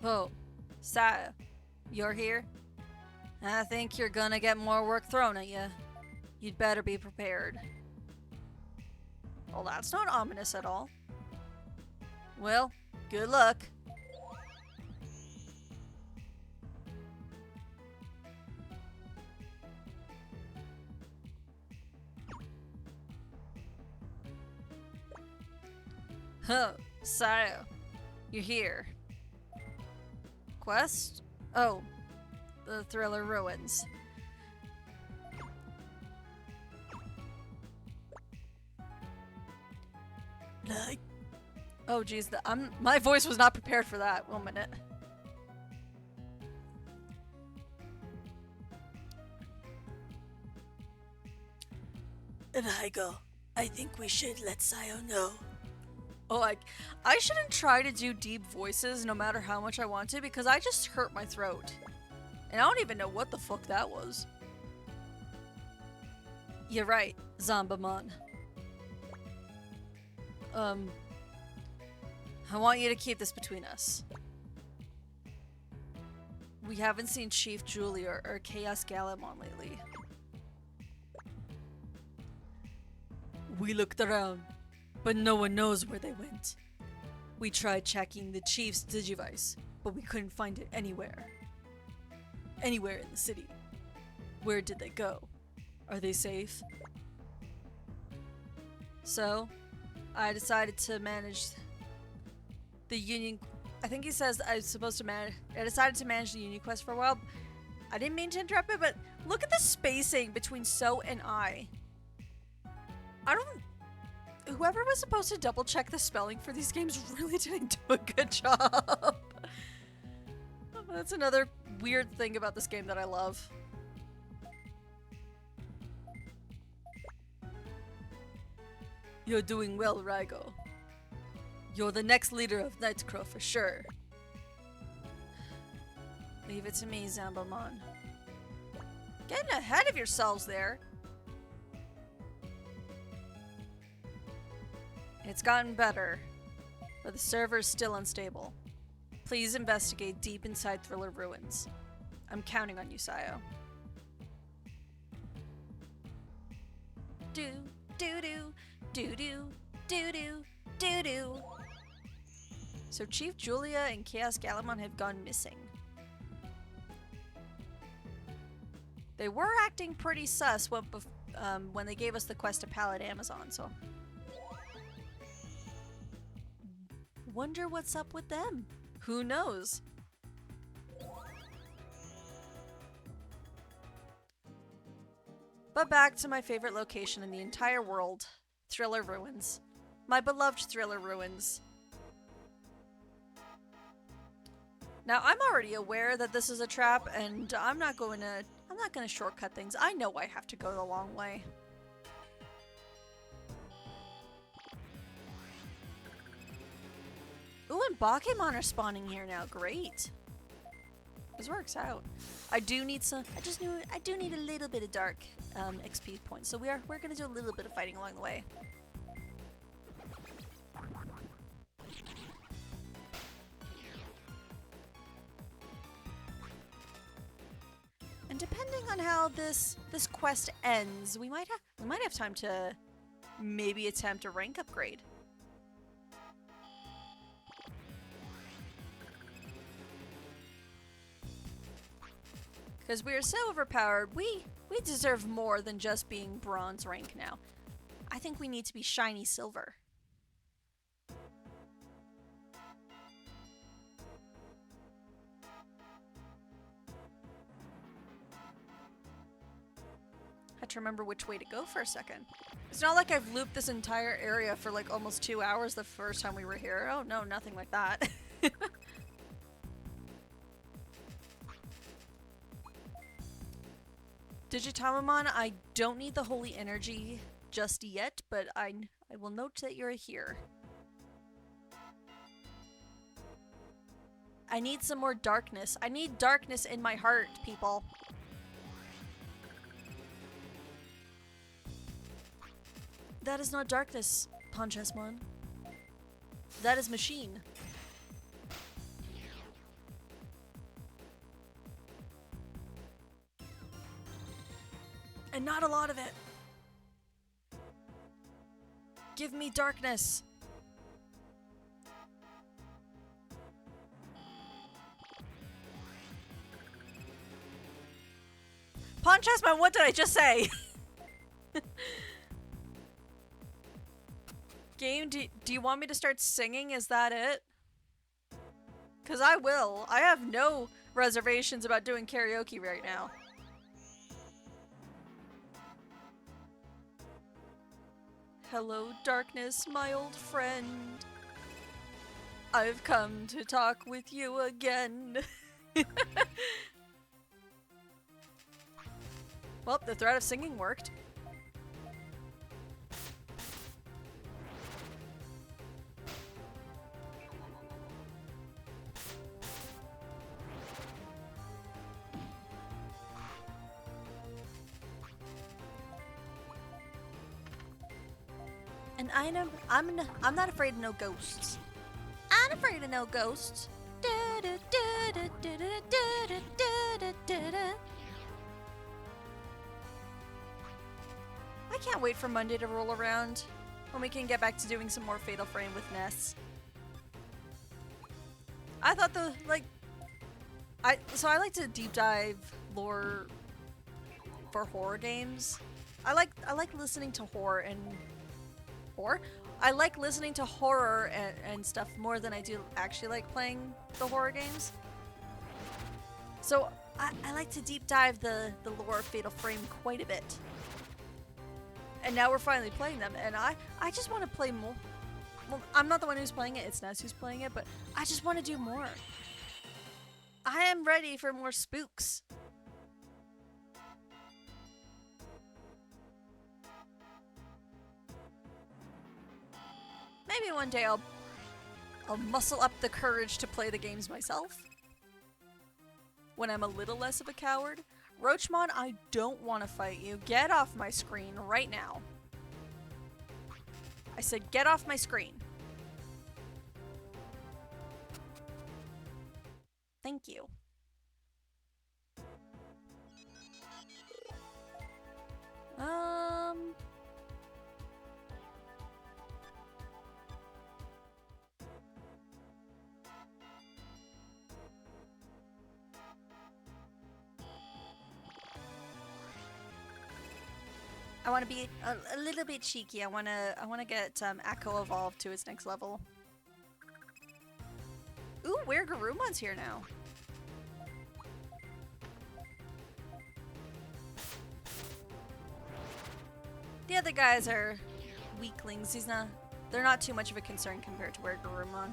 Oh, Saya, you're here? I think you're gonna get more work thrown at you. You'd better be prepared. Well, that's not ominous at all. Well, good luck. Huh, Saya, you're here. Quest? Oh, the Thriller Ruins. Like, oh geez, my voice was not prepared for that. 1 minute. Raigo, I think we should let Sayo know. Oh, I shouldn't try to do deep voices no matter how much I want to because I just hurt my throat. And I don't even know what the fuck that was. You're right, Zombamon. I want you to keep this between us. We haven't seen Chief Julia or Chaos Galamon lately. We looked around, but no one knows where they went. We tried checking the Chief's Digivice, but we couldn't find it anywhere. Anywhere in the city. Where did they go? Are they safe? So, I decided to manage the Union. I think he says I was supposed to manage. I decided to manage the Union quest for a while. I didn't mean to interrupt it, but look at the spacing between So and I. Whoever was supposed to double check the spelling for these games really didn't do a good job. That's another weird thing about this game that I love. You're doing well, Raigo. You're the next leader of Nightcrow for sure. Leave it to me, Zambamon. Getting ahead of yourselves there. It's gotten better, but the server is still unstable. Please investigate deep inside Thriller Ruins. I'm counting on you, Sayo. Do, do, do, do, do, do, do, do, do. So Chief Julia and Chaos Galamon have gone missing. They were acting pretty sus when they gave us the quest to Pallet Amazon, so... Wonder what's up with them? Who knows? But back to my favorite location in the entire world, Thriller Ruins. My beloved Thriller Ruins. Now, I'm already aware that this is a trap, and I'm not gonna shortcut things. I know I have to go the long way. Ooh, and Bakemon are spawning here now. Great. This works out. I do need a little bit of dark XP points, so we're gonna do a little bit of fighting along the way. And depending on how this quest ends, we might have time to maybe attempt a rank upgrade. Because we are so overpowered, we deserve more than just being bronze rank now. I think we need to be shiny silver. Had to remember which way to go for a second. It's not like I've looped this entire area for like almost 2 hours the first time we were here. Oh no, nothing like that. Digitamamon, I don't need the holy energy just yet, but I will note that you're here. I need some more darkness. I need darkness in my heart, people. That is not darkness, Ponchesmon. That is machine. and not a lot of it. Give me darkness. Pawn Chessman, what did I just say? Game, do you want me to start singing? Is that it? Because I will. I have no reservations about doing karaoke right now. Hello, darkness, my old friend. I've come to talk with you again. Well, the threat of singing worked. An item. I'm not afraid of no ghosts. I'm afraid of no ghosts. I can't wait for Monday to roll around when we can get back to doing some more Fatal Frame with Ness. I thought I like to deep dive lore for horror games. I like listening to horror. I like listening to horror and stuff more than I do actually like playing the horror games. So I like to deep dive the lore of Fatal Frame quite a bit. And now we're finally playing them, and I just want to play more. Well, I'm not the one who's playing it, it's Ness who's playing it, but I just want to do more. I am ready for more spooks. Maybe one day I'll muscle up the courage to play the games myself. When I'm a little less of a coward. Roachmon, I don't want to fight you. Get off my screen right now. I said get off my screen. Thank you. I want to be a little bit cheeky. I want to get Echo evolved to its next level. Ooh, where Garumon's here now. The other guys are weaklings. They're not too much of a concern compared to where Garurumon.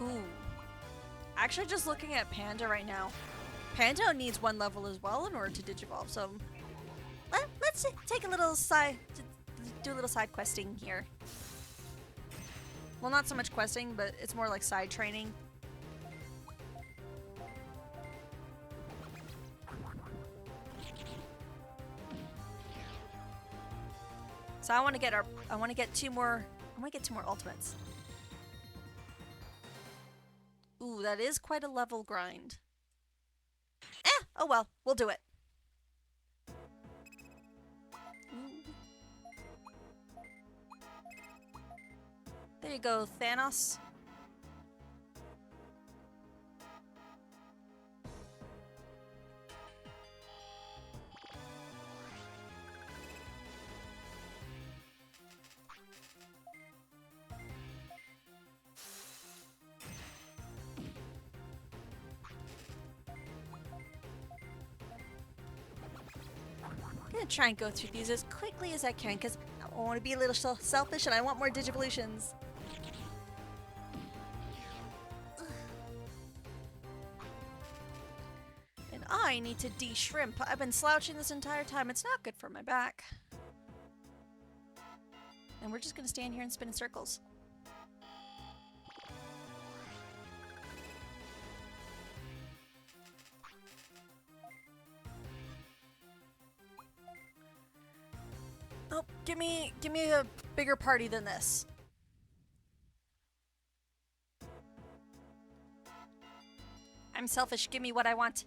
Ooh. Actually, just looking at Panda right now. Panda needs 1 level as well in order to digivolve, so let's take a little do a little side questing here. Well, not so much questing, but it's more like side training. So I want to get 2 more ultimates. Ooh, that is quite a level grind. Oh well, we'll do it. There you go, Thanos. I'm gonna try and go through these as quickly as I can because I want to be a little selfish and I want more Digivolutions. And I need to de-shrimp. I've been slouching this entire time. It's not good for my back. And we're just gonna stand here and spin in circles. Oh, give me a bigger party than this. I'm selfish. Give me what I want.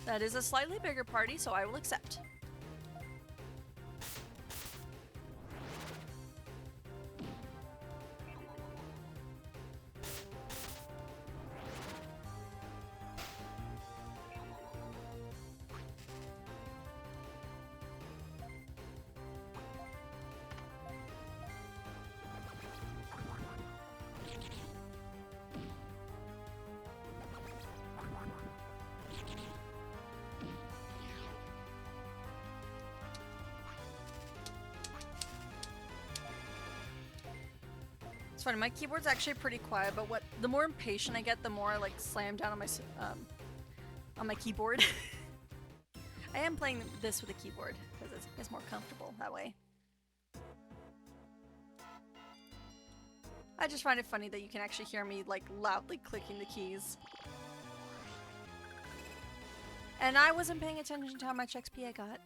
That is a slightly bigger party, so I will accept. It's funny, my keyboard's actually pretty quiet, but the more impatient I get, the more I like slam down on my keyboard. I am playing this with a keyboard because it's more comfortable that way. I just find it funny that you can actually hear me like loudly clicking the keys. And I wasn't paying attention to how much XP I got.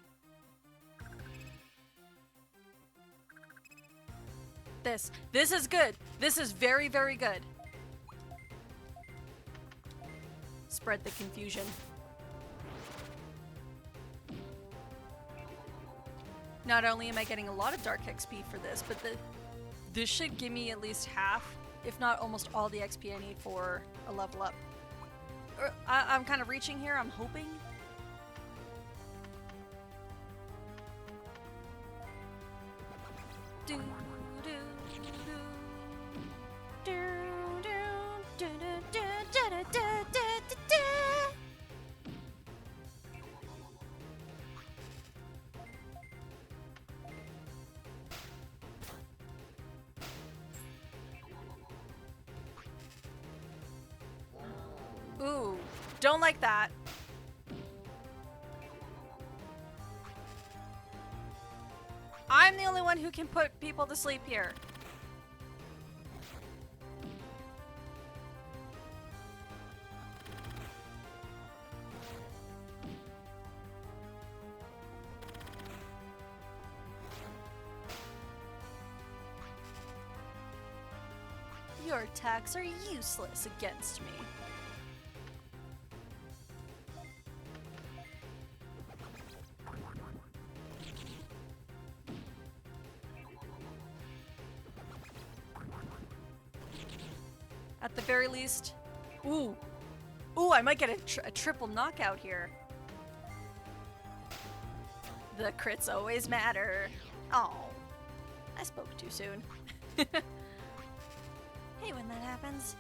This is good. This is very, very good. Spread the confusion. Not only am I getting a lot of dark XP for this, but this should give me at least half, if not almost all the XP I need for a level up. I'm kind of reaching here, I'm hoping. Ooh, don't like that. I'm the only one who can put people to sleep here. Your attacks are useless against me. At the very least. Ooh. Ooh, I might get a triple knockout here. The crits always matter. Oh, I spoke too soon. Hey, when that happens.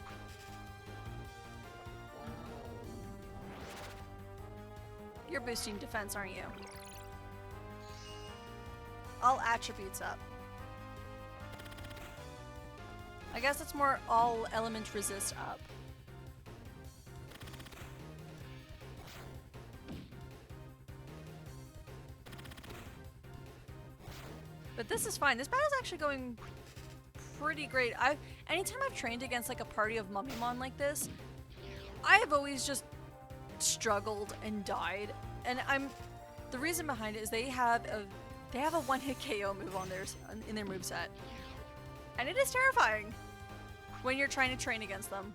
You're boosting defense, aren't you? All attributes up. I guess it's more all element resist up. But this is fine. This battle's actually going pretty great. Anytime I've trained against like a party of Mummymon like this, I have always just struggled and died. And the reason behind it is they have a one-hit KO move in their moveset. And it is terrifying when you're trying to train against them.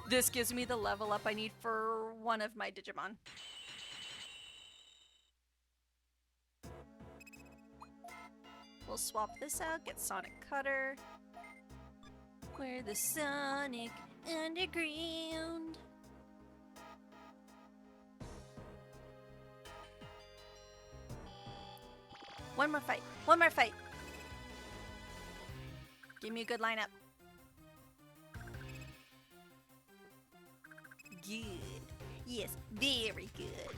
This gives me the level up I need for one of my Digimon. We'll swap this out, get Sonic Cutter. We're the Sonic Underground. One more fight. One more fight. Give me a good lineup. Good. Yes, very good.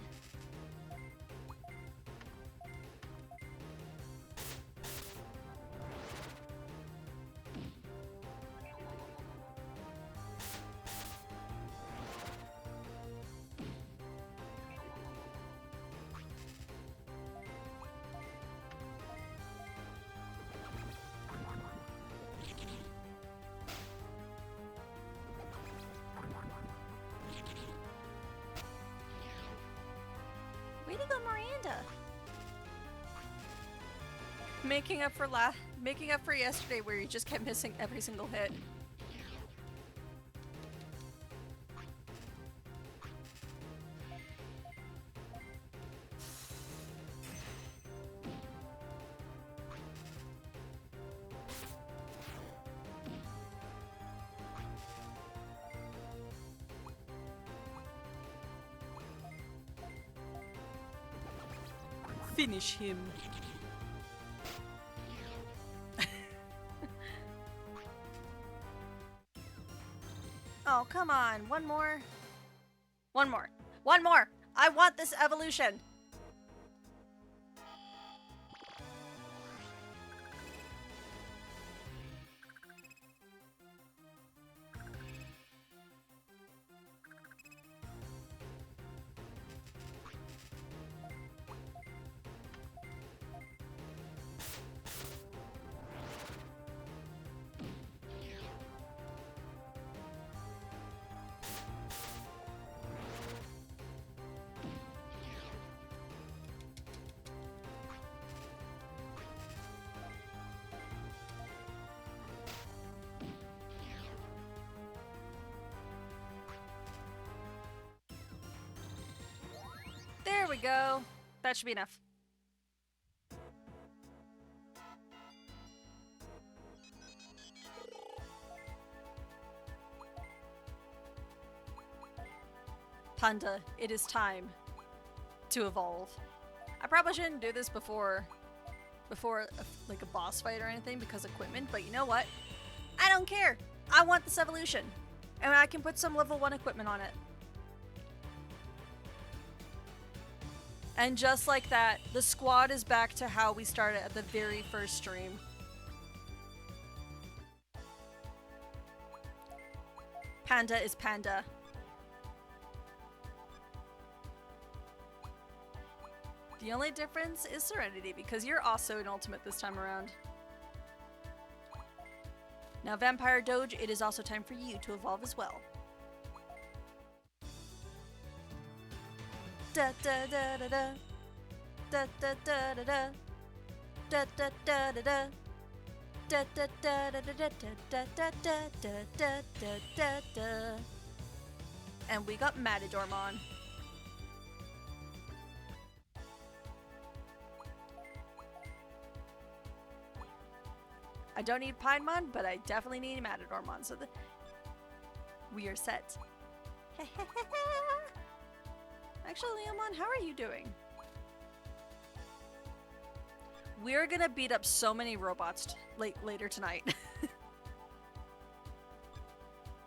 Making up for yesterday where you just kept missing every single hit. Finish him. Oh, come on. One more. One more. One more. I want this evolution. There we go. That should be enough. Panda, it is time to evolve. I probably shouldn't do this before like a boss fight or anything because equipment, but you know what? I don't care. I want this evolution. And I can put some level 1 equipment on it. And just like that, the squad is back to how we started at the very first stream. Panda is panda. The only difference is Serenity, because you're also an ultimate this time around. Now, Vampire Doge, it is also time for you to evolve as well. Da da da da da. Da da da da da. Da da da da da. Da da da da da da da da da da da da da. And we got Matadormon. I don't need Pinemon, but I definitely need Matadormon, so we are set. Actually, Leomon, how are you doing? We're gonna beat up so many robots later tonight.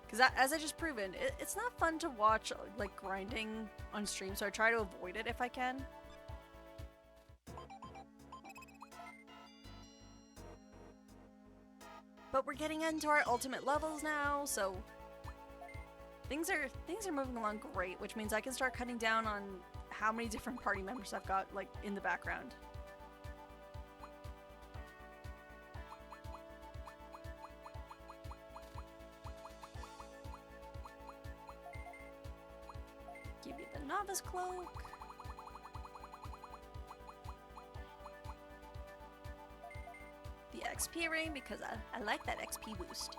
Because as I just proven, it's not fun to watch like grinding on stream, so I try to avoid it if I can. But we're getting into our ultimate levels now, so things are moving along great, which means I can start cutting down on how many different party members I've got like in the background. Give you the novice cloak. The XP ring because I like that XP boost.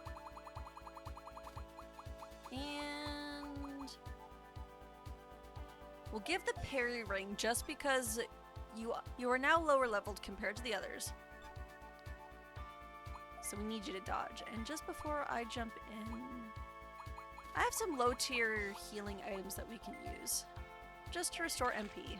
And we'll give the parry ring just because you are now lower leveled compared to the others. So we need you to dodge. And just before I jump in, I have some low tier healing items that we can use just to restore MP.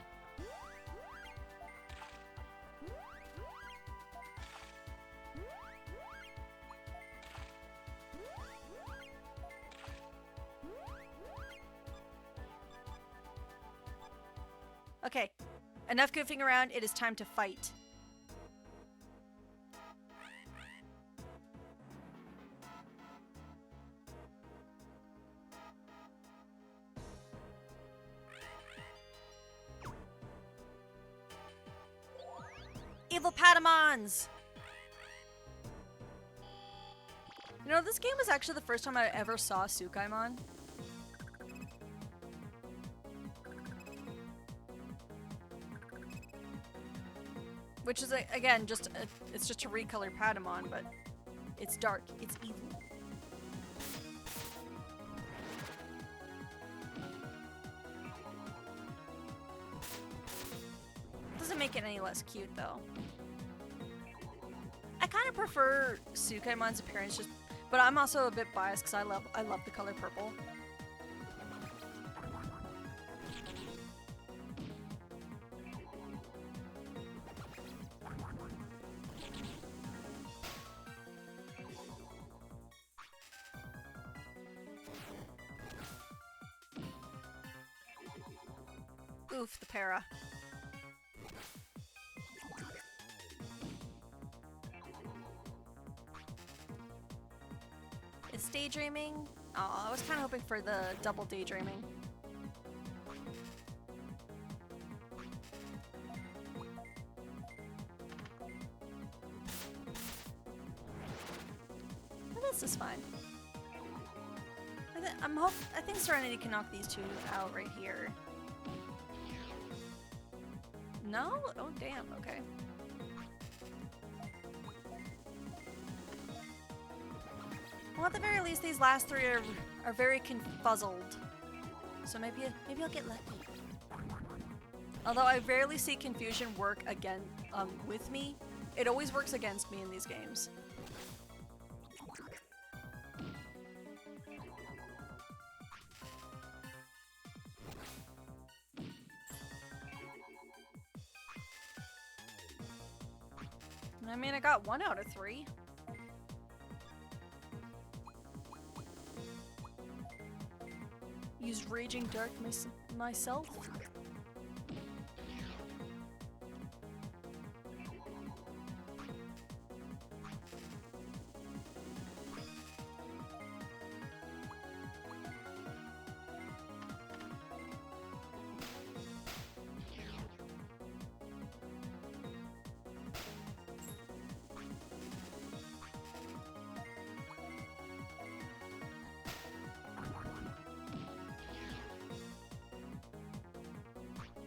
Okay, enough goofing around, it is time to fight. Evil Patamons! You know, this game was actually the first time I ever saw Tsukaimon. Which is, again, it's just a recolored Patamon, but it's dark. It's evil. Doesn't make it any less cute, though. I kind of prefer Sukaimon's appearance, but I'm also a bit biased because I love the color purple. Oof, the para. It's daydreaming. Oh, I was kind of hoping for the double daydreaming. But this is fine. I think Serenity can knock these two out right here. No? Oh, damn. Okay. Well, at the very least, these last three are very confuzzled. So maybe I'll get lucky. Although I rarely see confusion work again with me, it always works against me in these games. I mean, I got 1 out of 3. Use Raging Dark myself.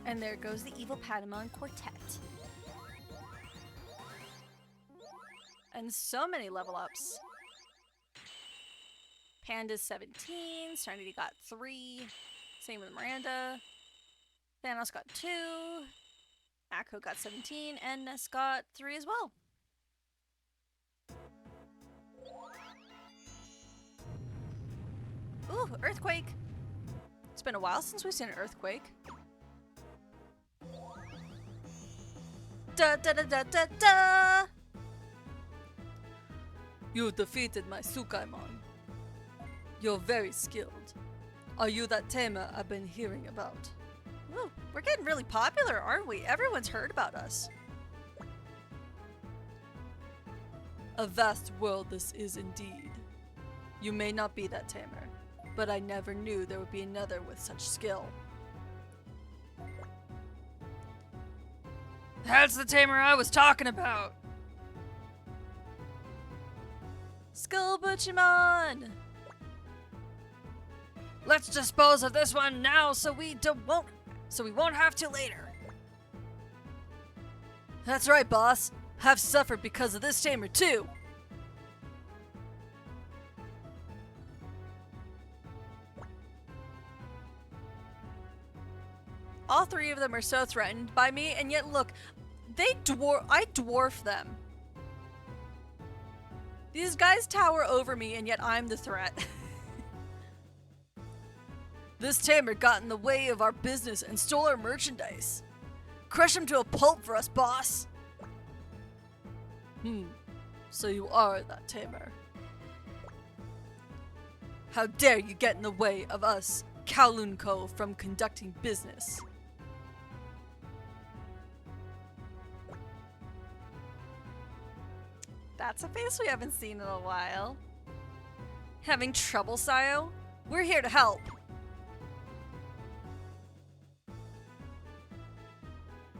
And there goes the evil Patamon Quartet. And so many level ups. Panda's 17, Serenity got 3, same with Miranda. Thanos got 2, Akko got 17, and Ness got 3 as well. Ooh, Earthquake! It's been a while since we've seen an Earthquake. Da da da da da da! You defeated my Sukaimon. You're very skilled. Are you that tamer I've been hearing about? Ooh, we're getting really popular, aren't we? Everyone's heard about us. A vast world this is indeed. You may not be that tamer, but I never knew there would be another with such skill. That's the tamer I was talking about! Skullbutchimon! Let's dispose of this one now so we won't have to later. That's right, boss. I've suffered because of this tamer too. All 3 of them are so threatened by me, and yet look, I dwarf them. These guys tower over me, and yet I'm the threat. This tamer got in the way of our business and stole our merchandise. Crush him to a pulp for us, boss. So you are that tamer. How dare you get in the way of us, Kowloon Co., from conducting business. That's a face we haven't seen in a while. Having trouble, Sayo? We're here to help.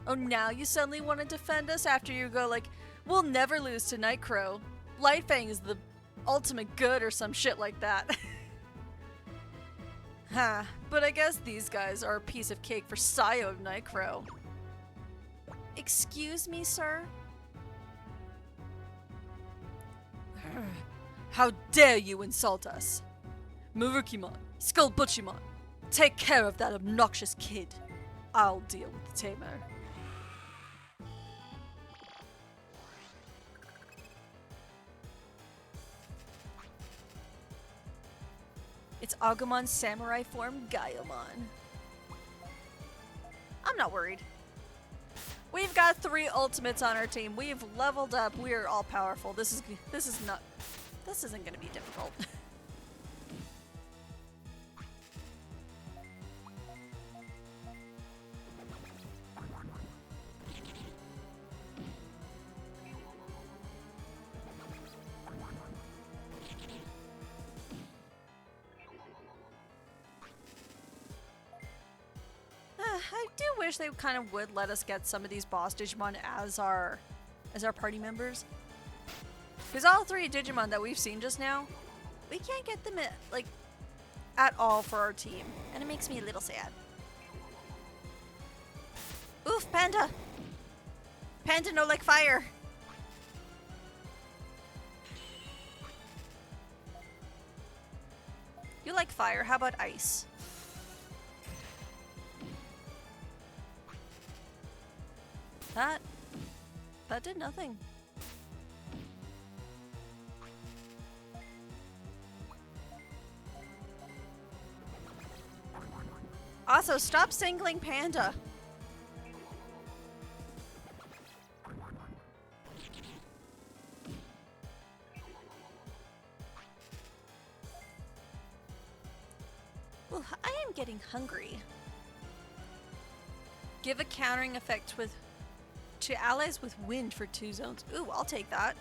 Oh, now you suddenly want to defend us after you go like, we'll never lose to Nightcrow. Lightfang is the ultimate good or some shit like that. But I guess these guys are a piece of cake for Sayo of Nightcrow. Excuse me, sir? How dare you insult us? Murukimon, Skullbutchimon, take care of that obnoxious kid. I'll deal with the tamer. It's Agumon's samurai form, Gaiomon. I'm not worried. We've got 3 ultimates on our team. We've leveled up. We are all powerful. This isn't gonna be difficult. I do wish they kind of would let us get some of these boss Digimon as our party members. Because all 3 Digimon that we've seen just now, we can't get them at all for our team. And it makes me a little sad. Oof, Panda! Panda no like fire! You like fire, how about ice? That did nothing. Also, stop singling Panda. Ooh, I am getting hungry. Give a countering effect to allies with wind for 2 zones. Ooh, I'll take that.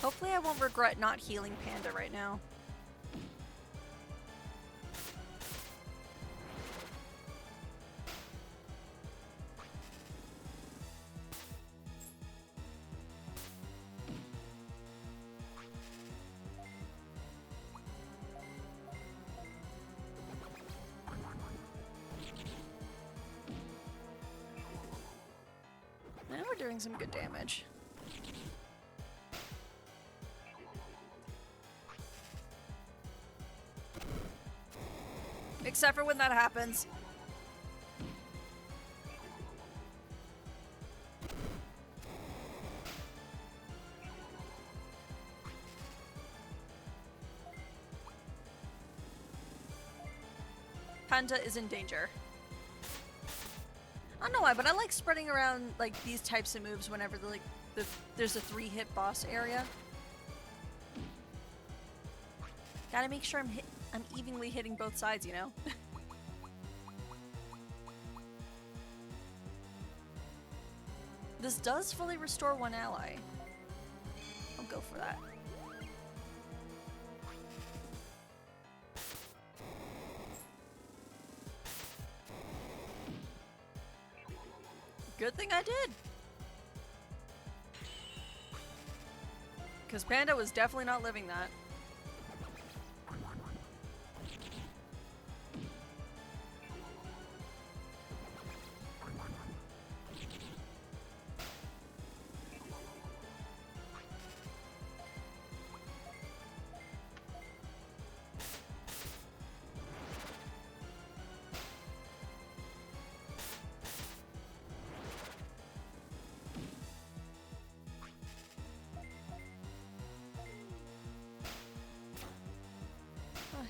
Hopefully I won't regret not healing Panda right now. Now we're doing some good damage. Except for when that happens. Panda is in danger. I don't know why, but I like spreading around like these types of moves whenever there's a 3-hit boss area. Gotta make sure I'm evenly hitting both sides, you know? This does fully restore 1 ally. I'll go for that. Good thing I did. Because Panda was definitely not living that.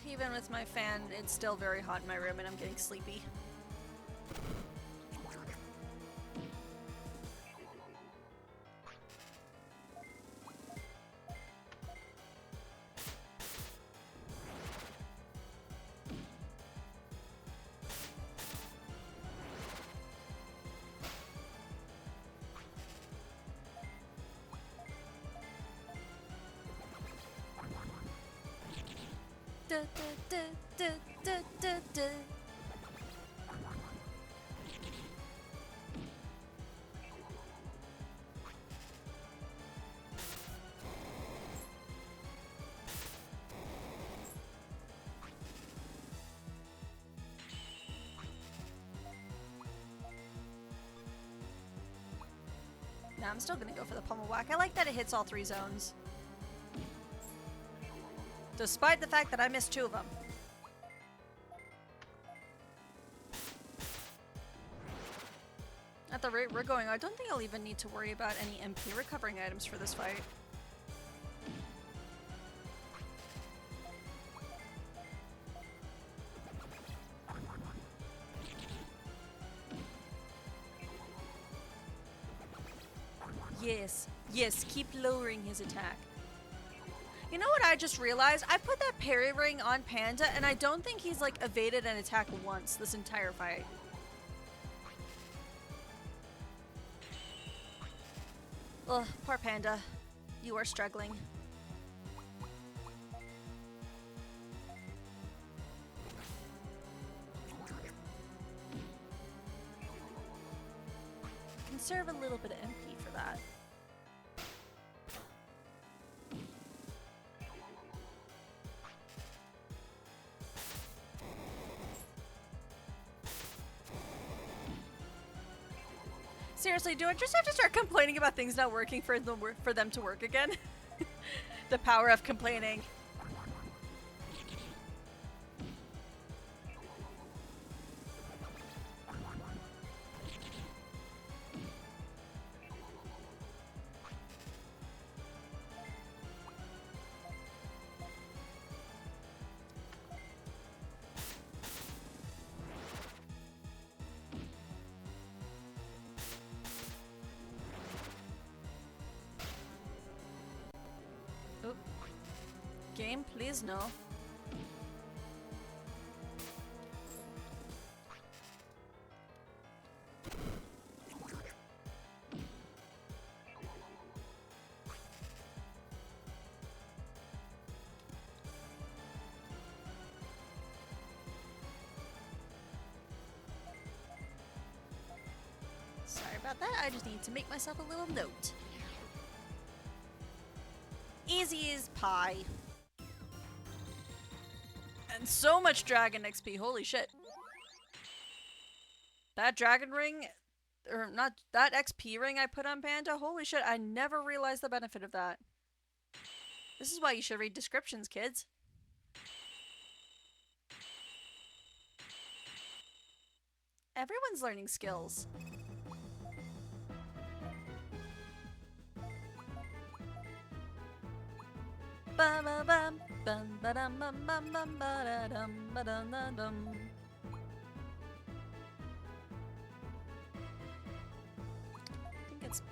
Even with my fan, it's still very hot in my room and I'm getting sleepy. Da, da, da, da, da, da. Nah, I'm still gonna go for the pummel whack. I like that it hits all 3 zones. Despite the fact that I missed 2 of them. At the rate we're going, I don't think I'll even need to worry about any MP recovering items for this fight. Yes, yes, keep lowering his attack. You know what I just realized? I put that parry ring on Panda and I don't think he's like evaded an attack once this entire fight. Ugh, poor Panda. You are struggling. Conserve a little bit of MP for that. Seriously, do I just have to start complaining about things not working for them to work again? The power of complaining. Game, please no. Sorry about that, I just need to make myself a little note. Easy as pie. And so much dragon XP, holy shit. That dragon ring, or not, that XP ring I put on Panda, holy shit, I never realized the benefit of that. This is why you should read descriptions, kids. Everyone's learning skills. Bum bum bum bum ba-dum bum bum bum ba-da-dum ba-dum dum dum. I think it's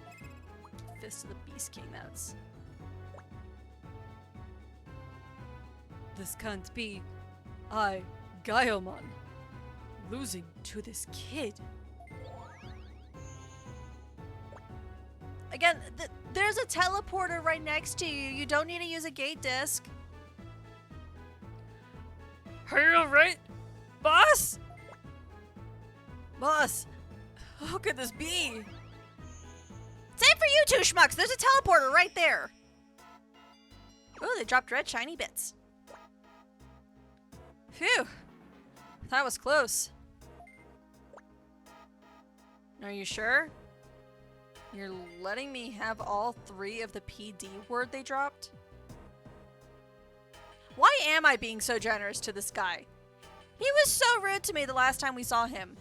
Fist of the Beast King. That's. This can't be. I, Gaiomon, losing to this kid. Again, there's a teleporter right next to you. You don't need to use a gate disc. Are you alright, boss? Boss, how could this be? Same for you two schmucks. There's a teleporter right there. Oh, they dropped red shiny bits. Phew. That was close. Are you sure? You're letting me have all 3 of the PD word they dropped? Why am I being so generous to this guy? He was so rude to me the last time we saw him.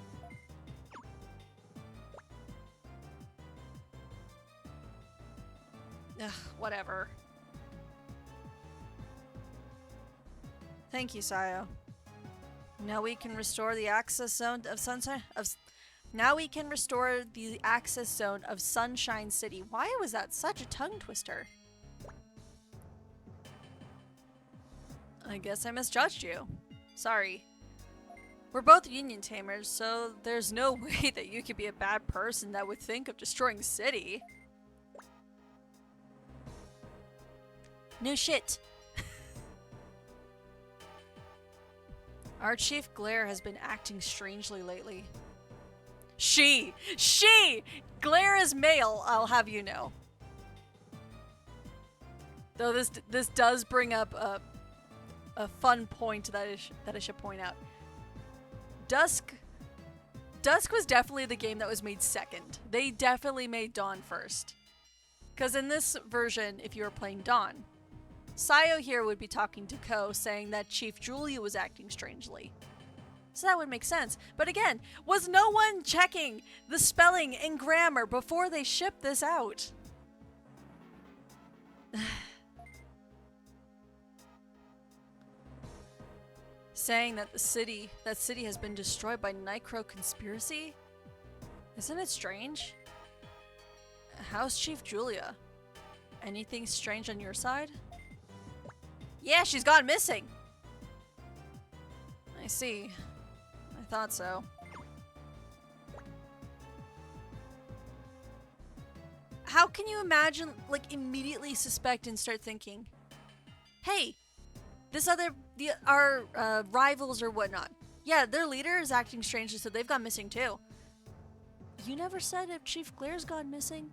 Ugh, whatever. Thank you, Sayo. Now we can restore the access zone of Sunshine Now we can restore the access zone of Sunshine City. Why was that such a tongue twister? I guess I misjudged you. Sorry. We're both Union Tamers, so there's no way that you could be a bad person that would think of destroying the city. No shit. Our Chief Glare has been acting strangely lately. She! Glare is male, I'll have you know. Though this does bring up a fun point that I should point out. Dusk was definitely the game that was made second. They definitely made Dawn first. Because in this version, if you were playing Dawn, Sayo here would be talking to Ko, saying that Chief Julia was acting strangely. So that would make sense. But again, was no one checking the spelling and grammar before they shipped this out? Saying that that city has been destroyed by Nicro conspiracy? Isn't it strange? How's Chief Julia? Anything strange on your side? Yeah, she's gone missing! I see. I thought so. How can you imagine, like, immediately suspect and start thinking, hey, our rivals or whatnot, yeah, their leader is acting strangely, so they've gone missing too. You never said if Chief Claire's gone missing.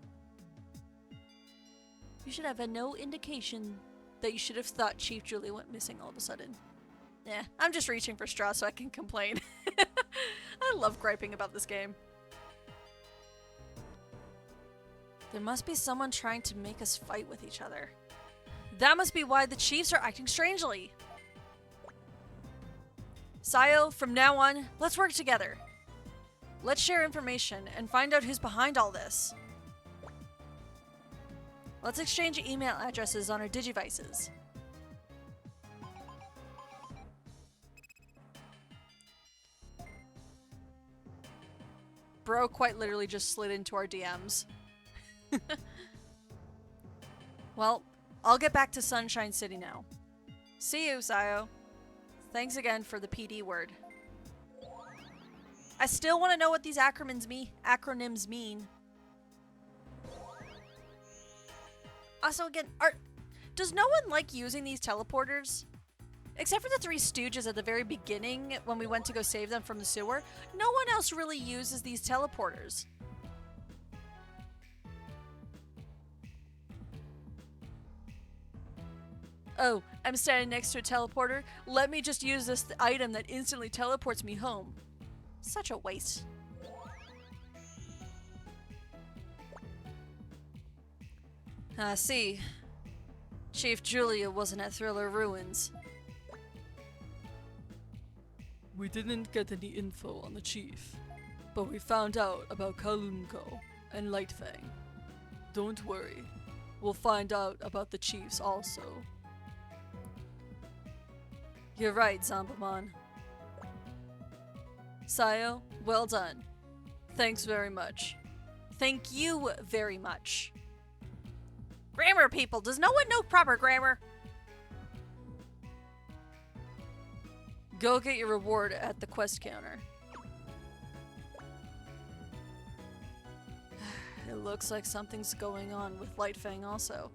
You should have had no indication that you should have thought Chief Julia went missing all of a sudden. Yeah, I'm just reaching for straws so I can complain. I love griping about this game. There must be someone trying to make us fight with each other. That must be why the chiefs are acting strangely. Sayo, from now on, let's work together. Let's share information and find out who's behind all this. Let's exchange email addresses on our Digivices. Bro quite literally just slid into our DMs. Well, I'll get back to Sunshine City now. See you, Sayo. Thanks again for the PD word. I still want to know what these acronyms mean. Also, again, does no one like using these teleporters? Except for the Three Stooges at the very beginning when we went to go save them from the sewer, no one else really uses these teleporters. Oh, I'm standing next to a teleporter. Let me just use this item that instantly teleports me home. Such a waste. I see. Chief Julia wasn't at Thriller Ruins. We didn't get any info on the chief, but we found out about Kalunko and Lightfang. Don't worry, we'll find out about the chiefs also. You're right, Zambamon. Sayo, well done. Thanks very much. Thank you very much. Grammar, people! Does no one know proper grammar? Go get your reward at the quest counter. It looks like something's going on with Lightfang also.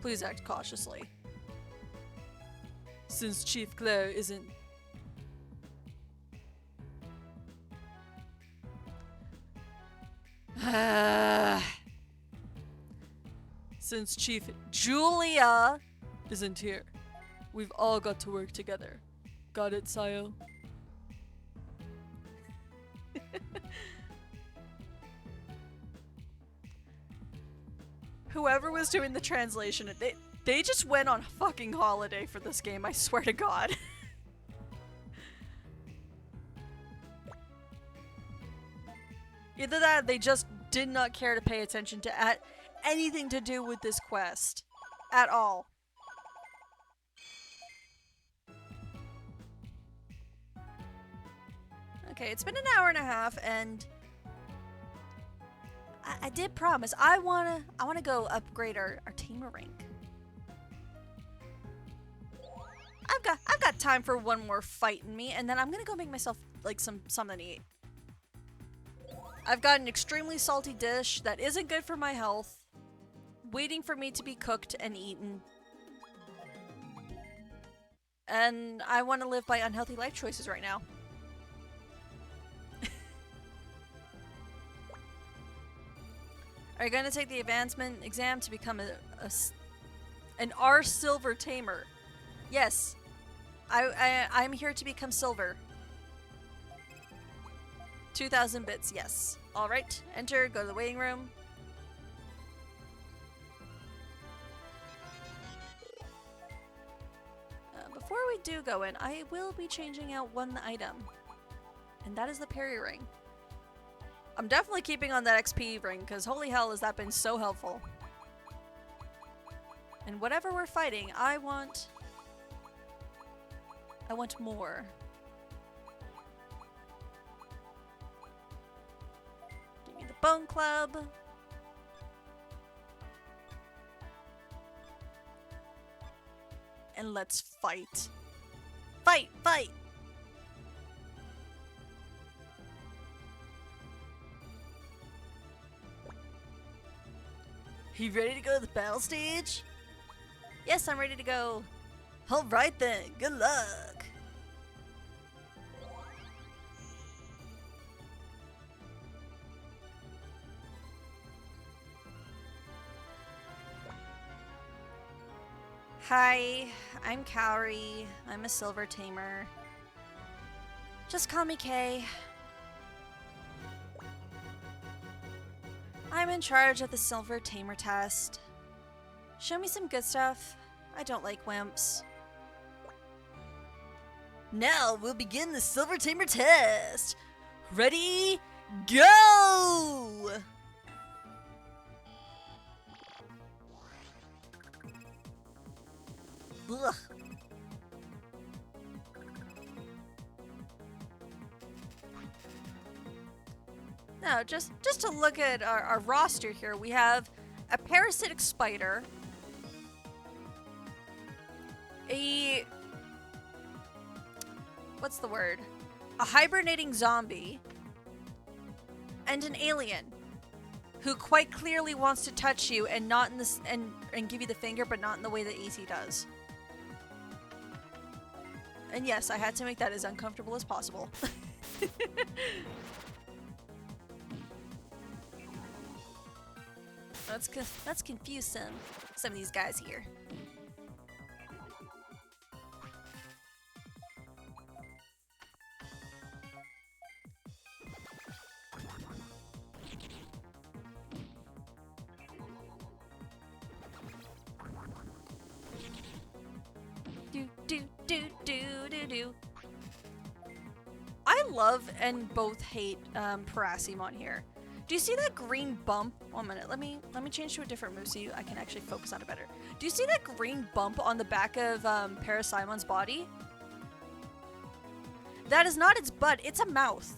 Please act cautiously. Since Chief Claire isn't... Since Chief Julia isn't here, we've all got to work together. Got it, Sayo? Whoever was doing the translation, they just went on fucking holiday for this game, I swear to God. Either that, they just did not care to pay attention to anything to do with this quest. At all. Okay, it's been an hour and a half, and I did promise I wanna go upgrade our tamer rank. I've got time for one more fight in me, and then I'm gonna go make myself like something to eat. I've got an extremely salty dish that isn't good for my health, waiting for me to be cooked and eaten. And I want to live by unhealthy life choices right now. Are you going to take the advancement exam to become an R silver tamer? Yes. I'm here to become silver. 2,000 bits, yes. Alright, enter, go to the waiting room. I do go in, I will be changing out one item. And that is the parry ring. I'm definitely keeping on that XP ring, because holy hell has that been so helpful. And whatever we're fighting, I want more. Give me the bone club. And let's fight. Fight, fight! You ready to go to the battle stage? Yes, I'm ready to go. Alright then, good luck. Hi, I'm Kaori. I'm a silver tamer. Just call me Kay. I'm in charge of the silver tamer test. Show me some good stuff. I don't like wimps. Now we'll begin the silver tamer test. Ready, go! Ugh. No, just to look at our roster here, we have a parasitic spider, what's the word? A hibernating zombie, and an alien who quite clearly wants to touch you and not in this and give you the finger, but not in the way that AC does. And yes, I had to make that as uncomfortable as possible. Let's confuse some of these guys here. Do. I love and both hate Parasimon here. Do you see that green bump? 1 minute, let me change to a different move so I can actually focus on it better. Do you see that green bump on the back of Parasimon's body? That is not its butt, it's a mouth.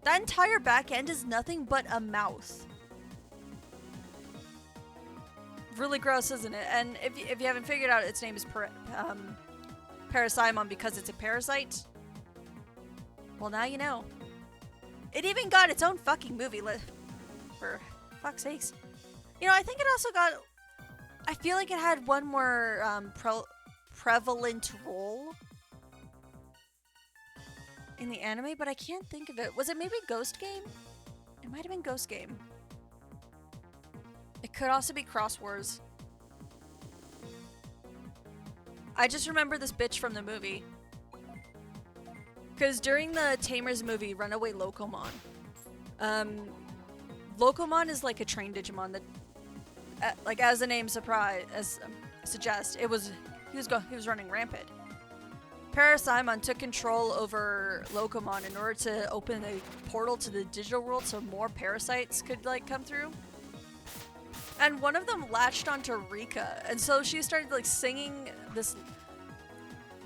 That entire back end is nothing but a mouth. Really gross, isn't it? And if you haven't figured out, its name is Parasimon because it's a parasite. Well, now you know. It even got its own fucking movie. For fuck's sakes. You know, I think it also got... I feel like it had one more prevalent role in the anime, but I can't think of it. Was it maybe Ghost Game? It might have been Ghost Game. It could also be Cross Wars. I just remember this bitch from the movie. Because during the Tamers movie, Runaway Locomon, Locomon is like a trained Digimon that, like as the name suggests, he was running rampant. Parasimon took control over Locomon in order to open a portal to the digital world so more parasites could like come through. And one of them latched onto Rika, and so she started like singing this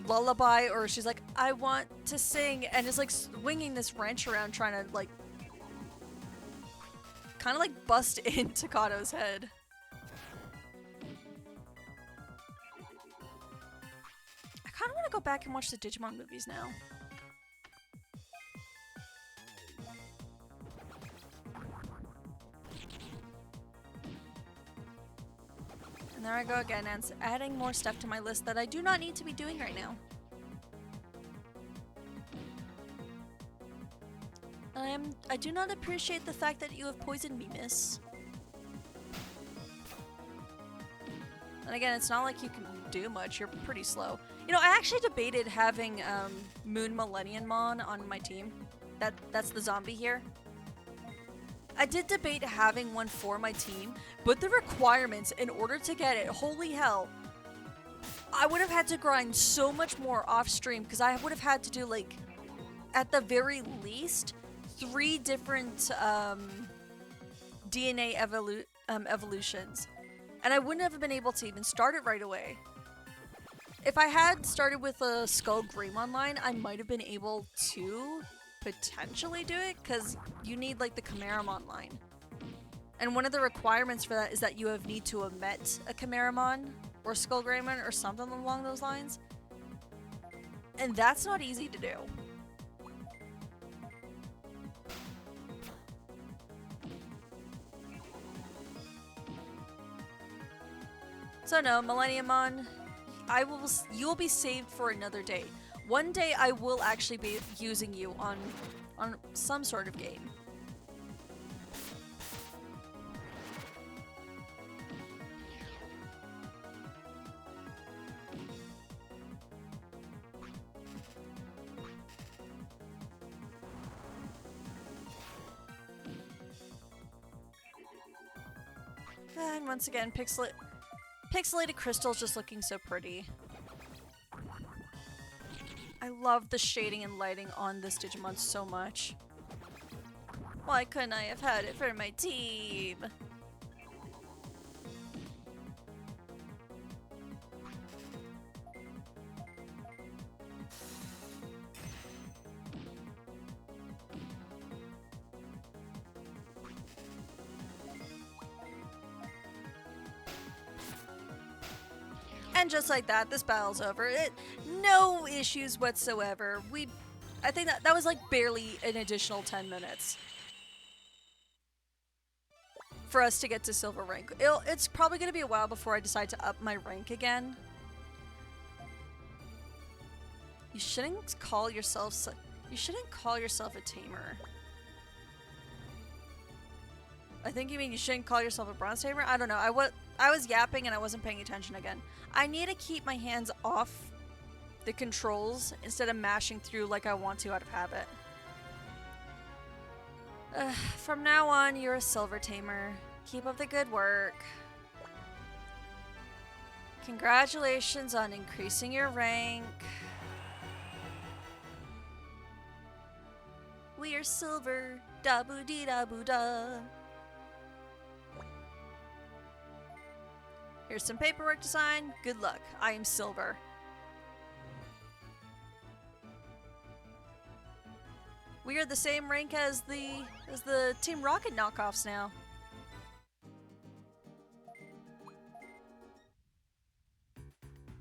lullaby, or she's like, I want to sing, and is like swinging this wrench around trying to like kind of like bust into Kato's head. I kind of want to go back and watch the Digimon movies now. And there I go again, and adding more stuff to my list that I do not need to be doing right now. I do not appreciate the fact that you have poisoned me, miss. And again, it's not like you can do much, you're pretty slow. You know, I actually debated having Moon Millenniummon on my team. That's the zombie here. I did debate having one for my team, but the requirements in order to get it, holy hell, I would have had to grind so much more off stream because I would have had to do like, at the very least, 3 different DNA evolutions. And I wouldn't have been able to even start it right away. If I had started with a Skull Greymon line, I might have been able to potentially do it because you need like the Chimeramon line. And one of the requirements for that is that you need to have met a Chimeramon or Skull Greymon or something along those lines. And that's not easy to do. So no, Millenniumon, you will be saved for another day. One day I will actually be using you on some sort of game. And once again, pixelated crystals just looking so pretty. I love the shading and lighting on this Digimon so much. Why couldn't I have had it for my team? And just like that, this battle's over. No issues whatsoever. I think that was like barely an additional 10 minutes for us to get to silver rank. It's probably going to be a while before I decide to up my rank again. You shouldn't call yourself a tamer. I think you mean you shouldn't call yourself a bronze tamer? I don't know. I was yapping and I wasn't paying attention again. I need to keep my hands off the controls instead of mashing through like I want to out of habit. From now on, you're a silver tamer. Keep up the good work. Congratulations on increasing your rank. We are silver. Da boo dee da boo da. Here's some paperwork to sign. Good luck. I am silver. We are the same rank as the Team Rocket knockoffs now.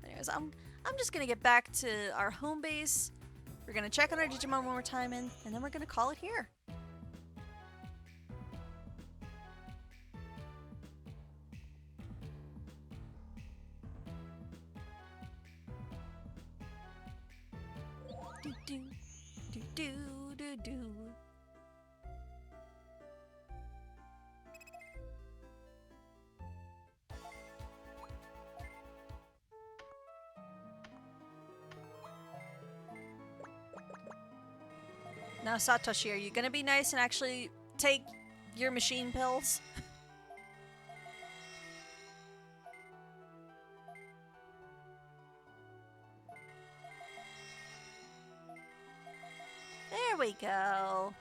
Anyways, I'm just gonna get back to our home base. We're gonna check on our Digimon one more time and then we're gonna call it here. Do do do do do. Now, Satoshi, are you gonna be nice and actually take your machine pills? There we go.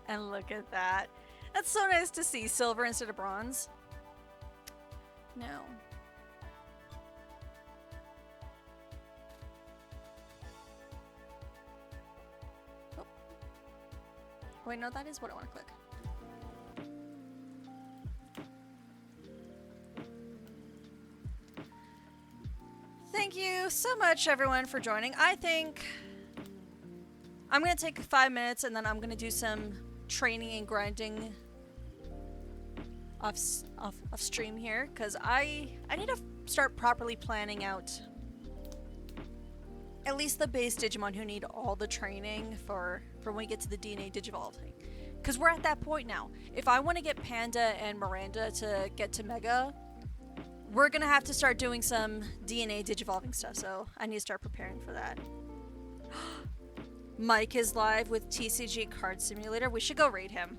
And look at that. That's so nice to see. Silver instead of bronze. No. Oh. Wait, no, that is what I want to click. Thank you so much, everyone, for joining. I think I'm going to take 5 minutes and then I'm going to do some training and grinding off stream here because I need to start properly planning out at least the base Digimon who need all the training for when we get to the DNA Digivolving. Because we're at that point now. If I want to get Panda and Miranda to get to Mega, we're going to have to start doing some DNA Digivolving stuff, so I need to start preparing for that. Mike is live with TCG Card Simulator. We should go raid him.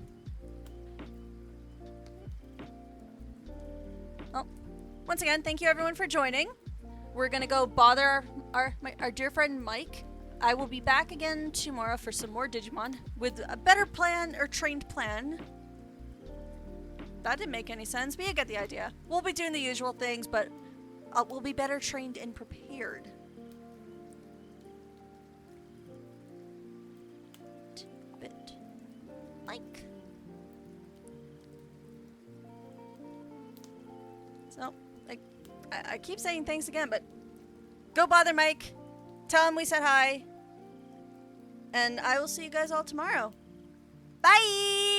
Well, once again, thank you everyone for joining. We're gonna go bother our dear friend Mike. I will be back again tomorrow for some more Digimon with a better plan or trained plan. That didn't make any sense, but you get the idea. We'll be doing the usual things, but we'll be better trained and prepared. Mike. So, I keep saying thanks again, but go bother Mike. Tell him we said hi. And I will see you guys all tomorrow. Bye!